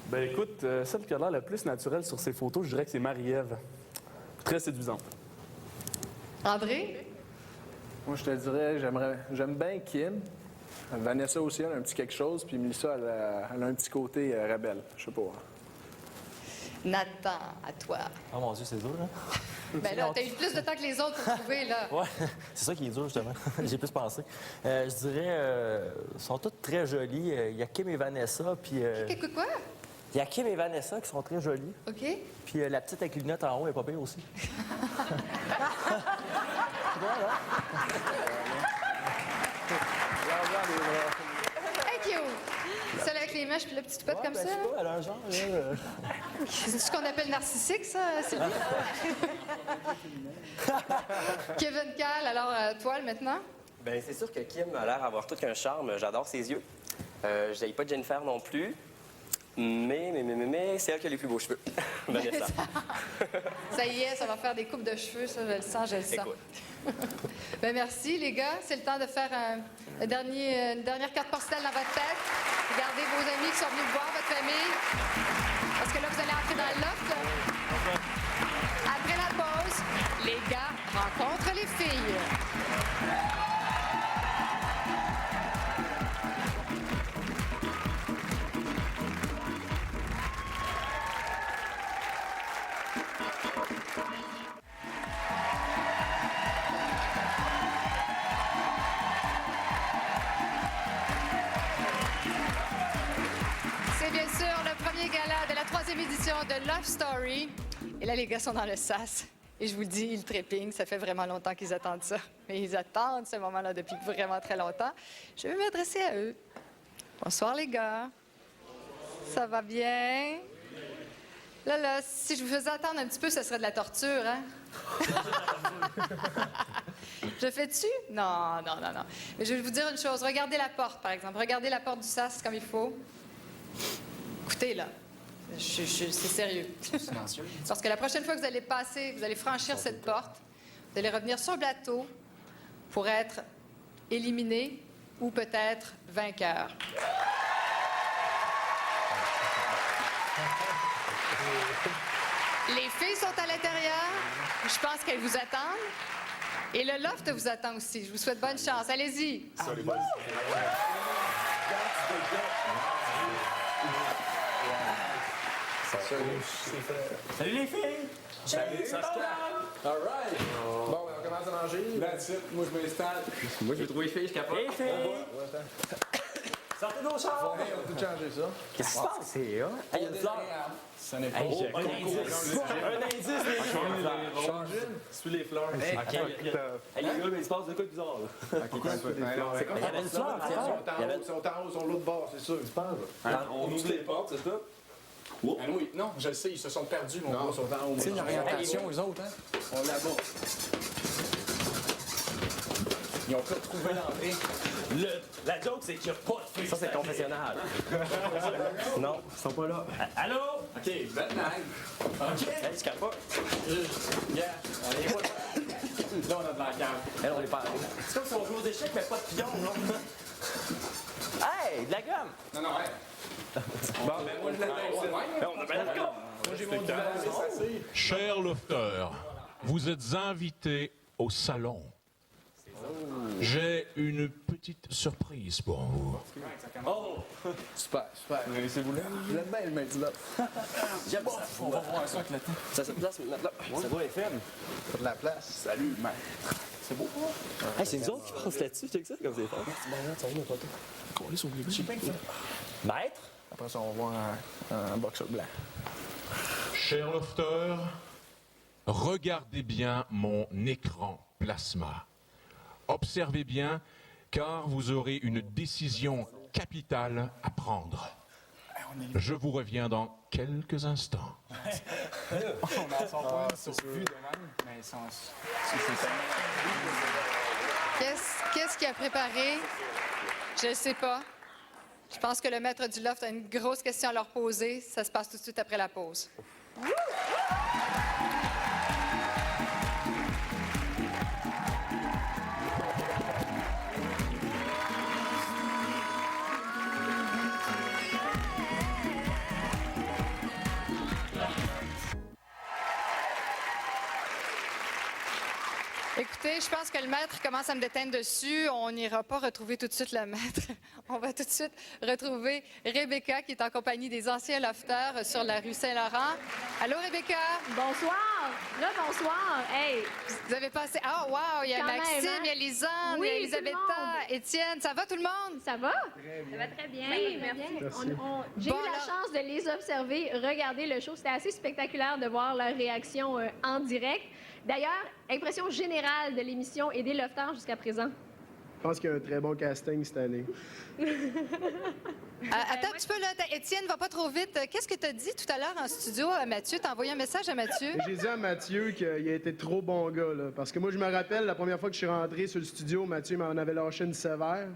Speaker 13: Ben écoute, celle qui a l'air la plus naturelle sur ces photos, je dirais que c'est Marie-Ève. Très séduisante.
Speaker 2: André?
Speaker 21: Moi, je te dirais, j'aime bien Kim. Vanessa aussi, elle a un petit quelque chose. Puis Melissa, elle a un petit côté rebelle. Je sais pas.
Speaker 2: Nathan, à toi.
Speaker 17: Oh mon Dieu, c'est dur, hein?
Speaker 2: Ben là, t'as eu plus de temps que les autres pour trouver, là.
Speaker 17: Ouais, c'est ça qui est dur, justement. J'ai plus pensé. Je dirais, sont toutes très jolies. Il y a Kim et Vanessa, puis...
Speaker 2: Quoi?
Speaker 17: Il y a Kim et Vanessa qui sont très jolies.
Speaker 2: OK.
Speaker 17: Puis la petite avec les lunettes en haut, elle est pas pire aussi.
Speaker 2: Hey, cute! Celle avec les mèches puis le petit toupette comme ça?
Speaker 17: Je sais pas, elle a un genre,
Speaker 2: C'est ce qu'on appelle narcissique, ça, Sylvie? Kevin Cal, alors, toile maintenant?
Speaker 23: Bien, c'est sûr que Kim a l'air d'avoir tout qu'un charme. J'adore ses yeux. Je n'aille pas Jennifer non plus. Mais c'est elle qui a les plus beaux cheveux. Vanessa.
Speaker 2: Ça y est, ça va faire des coupes de cheveux, ça, je le sens.
Speaker 23: Écoute.
Speaker 2: Ben merci, les gars. C'est le temps de faire une dernière carte postale dans votre tête. Regardez vos amis qui sont venus vous voir, votre famille. Parce que là, vous allez entrer dans le loft. Après la pause, les gars rencontrent les filles. C'est bien sûr le premier gala de la 3e édition de Love Story. Et là, les gars sont dans le sas. Et je vous le dis, ils trépignent. Ça fait vraiment longtemps qu'ils attendent ça. Mais ils attendent ce moment-là depuis vraiment très longtemps. Je vais m'adresser à eux. Bonsoir, les gars. Ça va bien? Là, si je vous faisais attendre un petit peu, ça serait de la torture, hein? Je fais-tu? Non. Mais je vais vous dire une chose. Regardez la porte, par exemple. Regardez la porte du sas comme il faut. Écoutez, là, c'est sérieux. Parce que la prochaine fois que vous allez passer, vous allez franchir cette porte, vous allez revenir sur le plateau pour être éliminé ou peut-être vainqueur. Les filles sont à l'intérieur. Je pense qu'elles vous attendent. Et le loft vous attend aussi. Je vous souhaite bonne chance. Allez-y.
Speaker 17: Salut les filles!
Speaker 21: Salut, ça se All right. Bon, on commence à manger. That's it. Moi, je m'installe.
Speaker 23: Moi, je vais trouver les filles, je capote.
Speaker 17: Les filles! Sortez nos chars!
Speaker 21: On peut changer ça.
Speaker 17: Qu'est-ce qui se passe? C'est là. Il y a une fleur.
Speaker 21: Ça n'est pas
Speaker 17: Un indice! Un indice, les filles!
Speaker 21: Change une.
Speaker 13: Suis les fleurs.
Speaker 17: OK, les gars, mais il se passe de quoi de bizarre, là?
Speaker 21: Pourquoi tu fais des fleurs?
Speaker 17: Il y avait une fleur,
Speaker 21: Ils sont en haut, sur l'autre bord, c'est sûr. Tu penses?
Speaker 13: On ouvre les portes, c'est ça?
Speaker 21: Ah oui, non, je le sais, ils se sont perdus, mon gars. Ils sont en haut. C'est une orientation, eux autres, hein? On est là-bas. Ils ont pas trouvé l'entrée.
Speaker 17: La joke, c'est qu'il n'y a pas de filles. Ça, c'est confessionnal. Non, ils sont pas là. Allô?
Speaker 21: OK, belle night.
Speaker 17: OK. Hey, tu capotes?
Speaker 21: Yeah, on est pas là. Là, on a de la cave.
Speaker 17: Elle, on est pas. C'est comme si on joue aux échecs, mais pas de pion, non? Hey, de la gomme!
Speaker 21: Non, ouais. Bon, ben moi, je l'ai
Speaker 17: On a bien d'accord.
Speaker 21: Moi, j'ai mon divan, c'est assez.
Speaker 19: Chers lofters, vous êtes invités au salon. J'ai une petite surprise pour vous.
Speaker 21: Oh! Super. Laissez-vous là. Je l'aime bien, le mec là.
Speaker 17: J'aime ça.
Speaker 21: On va voir ça avec le temps.
Speaker 23: Ça se place maintenant.
Speaker 17: Ça vaut FM.
Speaker 21: T'as de la place. Salut, mec. C'est beau.
Speaker 23: Hey, c'est nous autres qui passent là-dessus, check ça, comme c'est fort. Maître?
Speaker 21: Après ça, on va voir un boxeur blanc.
Speaker 19: Chers lofters, regardez bien mon écran plasma. Observez bien, car vous aurez une décision capitale à prendre. Je vous reviens dans quelques instants.
Speaker 14: On n'en sort pas une sur vue de même, mais sans...
Speaker 2: Qu'est-ce qu'il a préparé? Je ne sais pas. Je pense que le maître du loft a une grosse question à leur poser. Ça se passe tout de suite après la pause. Écoutez, je pense que le maître commence à me déteindre dessus. On n'ira pas retrouver tout de suite le maître. On va tout de suite retrouver Rebecca, qui est en compagnie des anciens lofters sur la rue Saint-Laurent. Allô, Rebecca?
Speaker 10: Bonsoir! Bonsoir! Hey!
Speaker 2: Vous avez passé... Ah, wow! Il y a
Speaker 10: Quand
Speaker 2: Maxime,
Speaker 10: même, hein?
Speaker 2: il y a Lisanne,
Speaker 10: Oui,
Speaker 2: il y a
Speaker 10: tout le
Speaker 2: Elisabetta,
Speaker 10: monde.
Speaker 2: Étienne. Ça va, tout le monde?
Speaker 10: Ça va?
Speaker 2: Très
Speaker 10: Ça va très bien. Oui, merci.
Speaker 2: Merci.
Speaker 10: J'ai
Speaker 2: Bon,
Speaker 10: eu la
Speaker 2: alors-
Speaker 10: chance de les observer, regarder le show. C'était assez spectaculaire de voir leur réaction en direct. D'ailleurs, impression générale de l'émission et des lofters jusqu'à présent.
Speaker 16: Je pense qu'il y a un très bon casting cette année.
Speaker 2: Attends un petit peu, là. Étienne, va pas trop vite. Qu'est-ce que tu as dit tout à l'heure en studio à Mathieu? Tu as envoyé un message à Mathieu?
Speaker 16: J'ai dit à Mathieu qu'il a été trop bon gars, là. Parce que moi, je me rappelle, la première fois que je suis rentré sur le studio, Mathieu m'en avait lâché une sévère.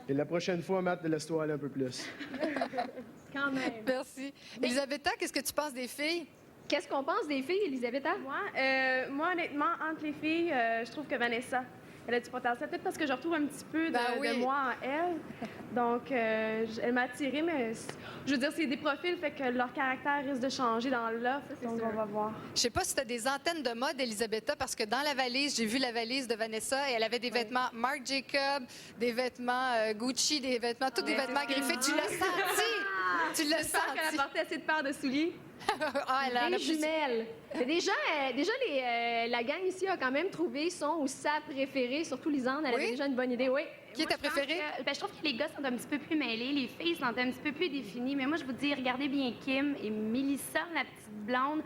Speaker 16: Et la prochaine fois, Matt, laisse-toi aller un peu plus.
Speaker 10: Quand même.
Speaker 2: Merci. Elisabetta, qu'est-ce que tu penses des filles?
Speaker 10: Qu'est-ce qu'on pense des filles, Elisabetta?
Speaker 18: Moi, honnêtement, entre les filles, je trouve que Vanessa, elle a du potentiel. Peut-être parce que je retrouve un petit peu de moi en elle. Donc, elle m'a attirée, mais je veux dire, c'est des profils, fait que leur caractère risque de changer dans l'offre. Donc, on va voir.
Speaker 2: Je sais pas si tu as des antennes de mode, Elisabetta, parce que dans la valise, j'ai vu la valise de Vanessa et elle avait des vêtements Marc Jacob, des vêtements Gucci, des vêtements, tous des vêtements griffés. Tu l'as senti? Tu l'as
Speaker 10: J'espère
Speaker 2: senti?
Speaker 10: qu'elle a porté assez de paires de souliers.
Speaker 2: Ah, elle en a
Speaker 10: Des
Speaker 2: plus-
Speaker 10: jumelles. Mais déjà la gang ici a quand même trouvé son ou sa préférée, surtout Lisanne. Elle avait déjà une bonne idée, oui.
Speaker 2: Qui est ta préférée?
Speaker 24: Je trouve que les gars sont un petit peu plus mêlés, les filles sont un petit peu plus définies. Mais moi, je vous dis, regardez bien Kim et Mélissa, la petite blonde.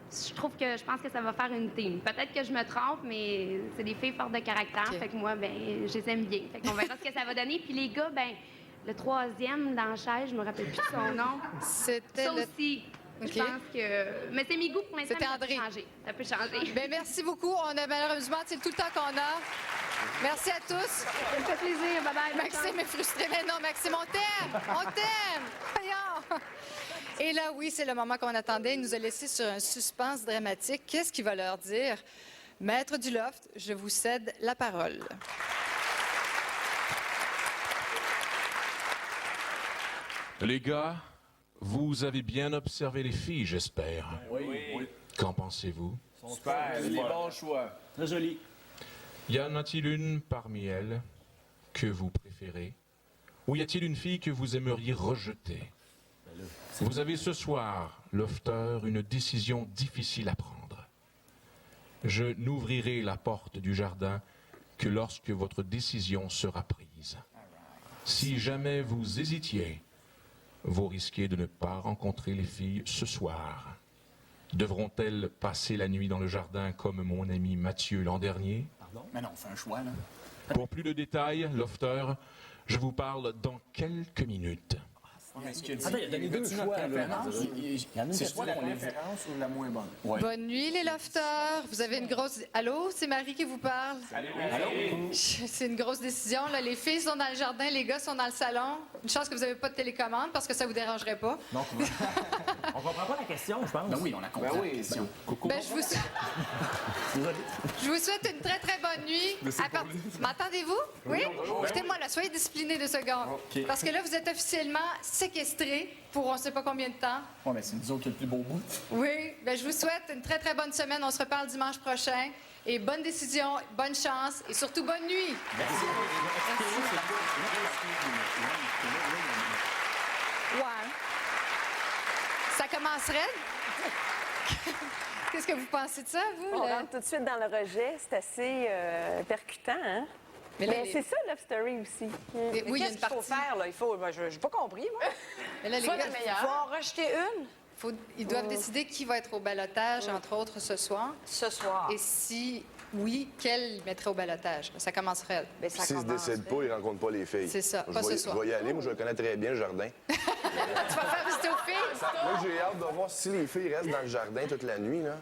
Speaker 24: Je pense que ça va faire une team. Peut-être que je me trompe, mais c'est des filles fortes de caractère. Fait que moi, je les aime bien. Fait qu'on verra ce que ça va donner. Puis les gars, le troisième dans la chaise, je me rappelle plus de son nom.
Speaker 2: C'était
Speaker 24: ça
Speaker 2: le-
Speaker 24: aussi.
Speaker 2: OK.
Speaker 24: Je pense que... Mais c'est mes goûts pour l'instant.
Speaker 2: C'était
Speaker 24: mais ça peut
Speaker 2: André.
Speaker 24: changer. Ça peut changer.
Speaker 2: Bien, merci beaucoup. On a malheureusement, c'est tout le temps qu'on a. Merci à tous.
Speaker 10: Ça me fait plaisir. Bye-bye.
Speaker 2: Maxime est frustré. Mais non, Maxime, on t'aime. On t'aime. Voyons. Et là, oui, c'est le moment qu'on attendait. Il nous a laissé sur un suspense dramatique. Qu'est-ce qu'il va leur dire? Maître du loft, je vous cède la parole.
Speaker 19: Les gars, vous avez bien observé les filles, j'espère.
Speaker 21: Oui.
Speaker 19: Qu'en pensez-vous?
Speaker 21: Super, les bons choix.
Speaker 17: Très joli.
Speaker 19: Y en a-t-il une parmi elles que vous préférez? Ou y a-t-il une fille que vous aimeriez rejeter? Vous avez ce soir, lofter, une décision difficile à prendre. Je n'ouvrirai la porte du jardin que lorsque votre décision sera prise. Si jamais vous hésitiez, vous risquez de ne pas rencontrer les filles ce soir. Devront-elles passer la nuit dans le jardin comme mon ami Mathieu l'an dernier?
Speaker 14: Pardon? Mais non, on fait un choix, là.
Speaker 19: Pour plus de détails, lofter, je vous parle dans quelques minutes.
Speaker 14: Attends, il a donné deux choix, là. C'est soit la préférence ou la moins bonne. Ouais.
Speaker 2: Bonne nuit, les lofters. Vous avez une grosse... Allô, c'est Marie qui vous parle.
Speaker 14: Allô?
Speaker 2: C'est une grosse décision, là. Les filles sont dans le jardin, les gars sont dans le salon. Une chance que vous n'avez pas de télécommande parce que ça vous dérangerait pas.
Speaker 17: Donc, on comprend pas la question, je pense.
Speaker 14: Ben oui, on a compris la question. Coucou.
Speaker 2: Ben, je vous souhaite une très, très bonne nuit. M'entendez-vous? Oui? Écoutez-moi, là, soyez disciplinés 2 secondes.
Speaker 14: OK.
Speaker 2: Parce que là, vous êtes officiellement séquestrés pour on ne sait pas combien de temps.
Speaker 14: Ouais, mais c'est nous autres qui a le plus beau bout.
Speaker 2: Oui, ben, je vous souhaite une très, très bonne semaine. On se reparle dimanche prochain. Et bonne décision, bonne chance et surtout bonne nuit. Ouais. Ça commencerait? Qu'est-ce que vous pensez de ça, vous?
Speaker 12: On
Speaker 2: là?
Speaker 12: rentre tout de suite dans le rejet. C'est assez percutant, hein? Mais, c'est ça, Love Story aussi.
Speaker 3: Mais
Speaker 2: oui, il y a
Speaker 3: qu'est-ce
Speaker 2: une
Speaker 3: qu'il faut
Speaker 2: partie.
Speaker 3: faire, là? Il faut... Je n'ai pas compris, moi.
Speaker 2: Mais là, les
Speaker 3: Faut
Speaker 2: gars,
Speaker 3: faut en rejeter une.
Speaker 2: Ils doivent décider qui va être au ballottage, entre autres, ce soir.
Speaker 3: Ce soir.
Speaker 2: Et si oui, quel ils mettraient au ballottage? Ça commencerait.
Speaker 6: S'ils ne se décident pas, ils ne rencontrent pas les filles.
Speaker 2: C'est ça,
Speaker 6: Je
Speaker 2: pas
Speaker 6: vais-
Speaker 2: ce soir.
Speaker 6: Je vais y aller, moi je le connais très bien, le jardin.
Speaker 2: Tu vas faire visiter aux filles?
Speaker 6: Moi, j'ai hâte de voir si les filles restent dans le jardin toute la nuit. Là.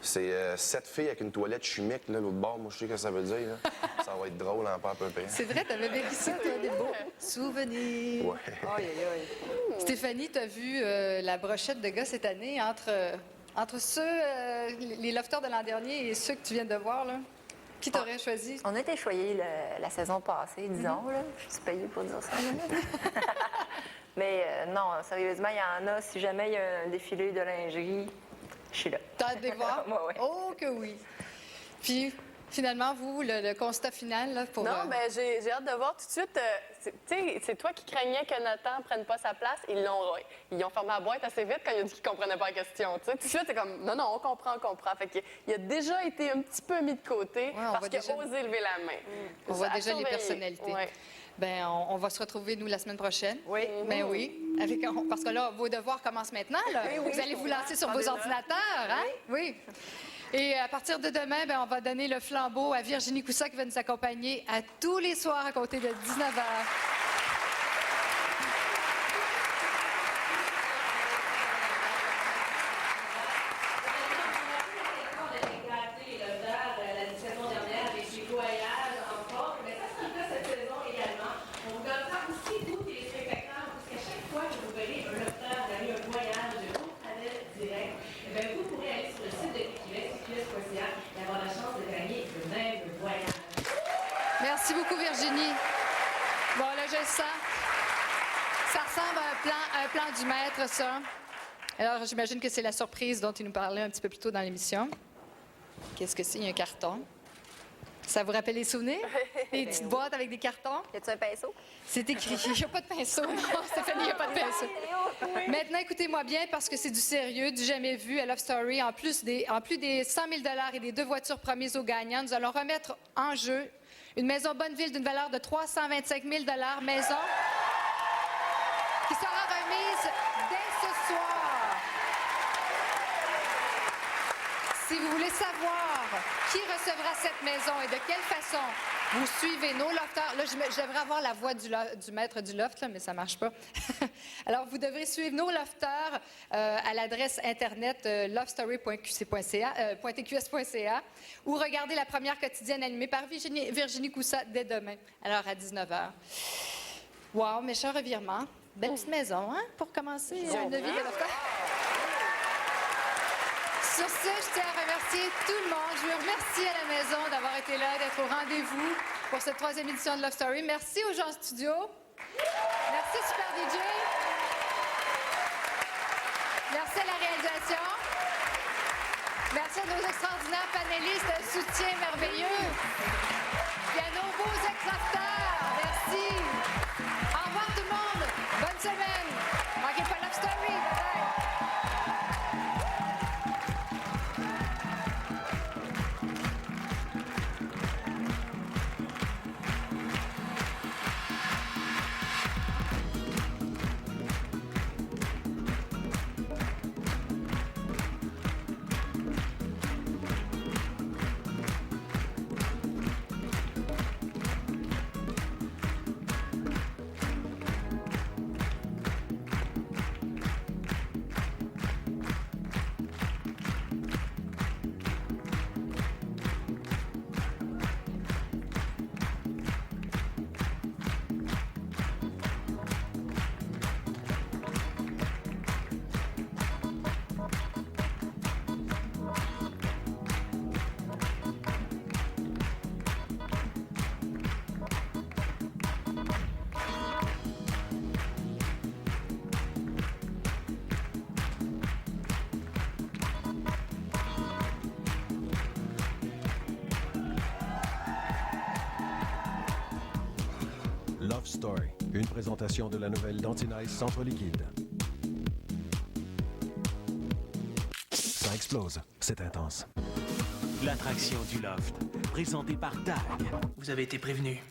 Speaker 6: C'est 7 filles avec une toilette chimique, là, l'autre bord. Moi, je sais ce que ça veut dire. Là. Ça va être drôle en pas à peu près.
Speaker 2: C'est vrai, t'avais vécu ça, toi, des beaux souvenirs.
Speaker 6: Ouais.
Speaker 3: Aïe, aïe, aïe.
Speaker 2: Stéphanie, t'as vu la brochette de gars cette année entre ceux, les lofters de l'an dernier et ceux que tu viens de voir, là? Qui t'aurais choisi?
Speaker 1: On a été choyés la saison passée, disons. Là. Je suis payée pour dire ça. Mais non, sérieusement, il y en a. Si jamais il y a un défilé de lingerie, je suis là.
Speaker 2: T'as hâte de les voir?
Speaker 1: Moi, oui.
Speaker 2: Oh que oui! Puis, finalement, vous, le constat final, là, pour...
Speaker 4: Non, bien, j'ai hâte de voir tout de suite. Tu sais, c'est toi qui craignais que Nathan ne prenne pas sa place. Ils ont fermé la boîte assez vite quand il a dit qu'il ne comprenait pas la question. Tu sais, tout de suite, c'est comme, non, on comprend. Fait qu'il a déjà été un petit peu mis de côté parce qu'il a osé lever la main.
Speaker 2: On voit déjà les
Speaker 4: surveiller.
Speaker 2: personnalités.
Speaker 4: Ouais.
Speaker 2: Bien, on va se retrouver, nous, la semaine prochaine.
Speaker 3: Oui.
Speaker 2: Ben oui. Parce que là, vos devoirs commencent maintenant. Là.
Speaker 3: Oui,
Speaker 2: Vous allez vous lancer sur vos ordinateurs, hein? Oui. Et à partir de demain, ben, on va donner le flambeau à Virginie Coussa qui va nous accompagner à tous les soirs à compter de 19h. Merci beaucoup, Virginie. Bon, là, je le sens. Ça ressemble à un plan du maître, ça. Alors, j'imagine que c'est la surprise dont il nous parlait un petit peu plus tôt dans l'émission. Qu'est-ce que c'est? Il y a un carton. Ça vous rappelle les souvenirs? Des petites boîtes avec des cartons?
Speaker 1: Y a-tu un pinceau?
Speaker 2: C'est écrit. Il n'y a pas de pinceau. Non, Stéphanie, il n'y a pas de pinceau. Maintenant, écoutez-moi bien parce que c'est du sérieux, du jamais vu à Love Story. En plus des 100 000 $ et des 2 voitures promises aux gagnants, nous allons remettre en jeu une maison Bonneville d'une valeur de 325 000 $ maison qui sera remise dès ce soir. Si vous voulez savoir qui recevra cette maison et de quelle façon, vous suivez nos lofters. Là, je devrais avoir la voix du maître du loft, là, mais ça ne marche pas. Alors, vous devrez suivre nos lofters à l'adresse Internet lovestory.tqs.ca ou regarder la première quotidienne animée par Virginie Coussa dès demain, alors à 19h. Wow, méchant revirement. Belle petite maison, hein, pour commencer une vie de lofter. Sur ce, je tiens à remercier tout le monde. Je veux remercier à la maison d'avoir été là, d'être au rendez-vous pour cette 3e édition de Love Story. Merci aux gens en studio. Merci Super DJ. Merci à la réalisation. Merci à nos extraordinaires panélistes de soutien merveilleux. Et à nos beaux ex-lofters. Merci. Au revoir tout le monde. Bonne semaine. Manquez pas Love Story. Bye-bye.
Speaker 9: Love Story, une présentation de la nouvelle Dantinize Centre Liquide. Ça explose, c'est intense.
Speaker 7: L'attraction du Loft, présentée par Tag. Vous avez été prévenu.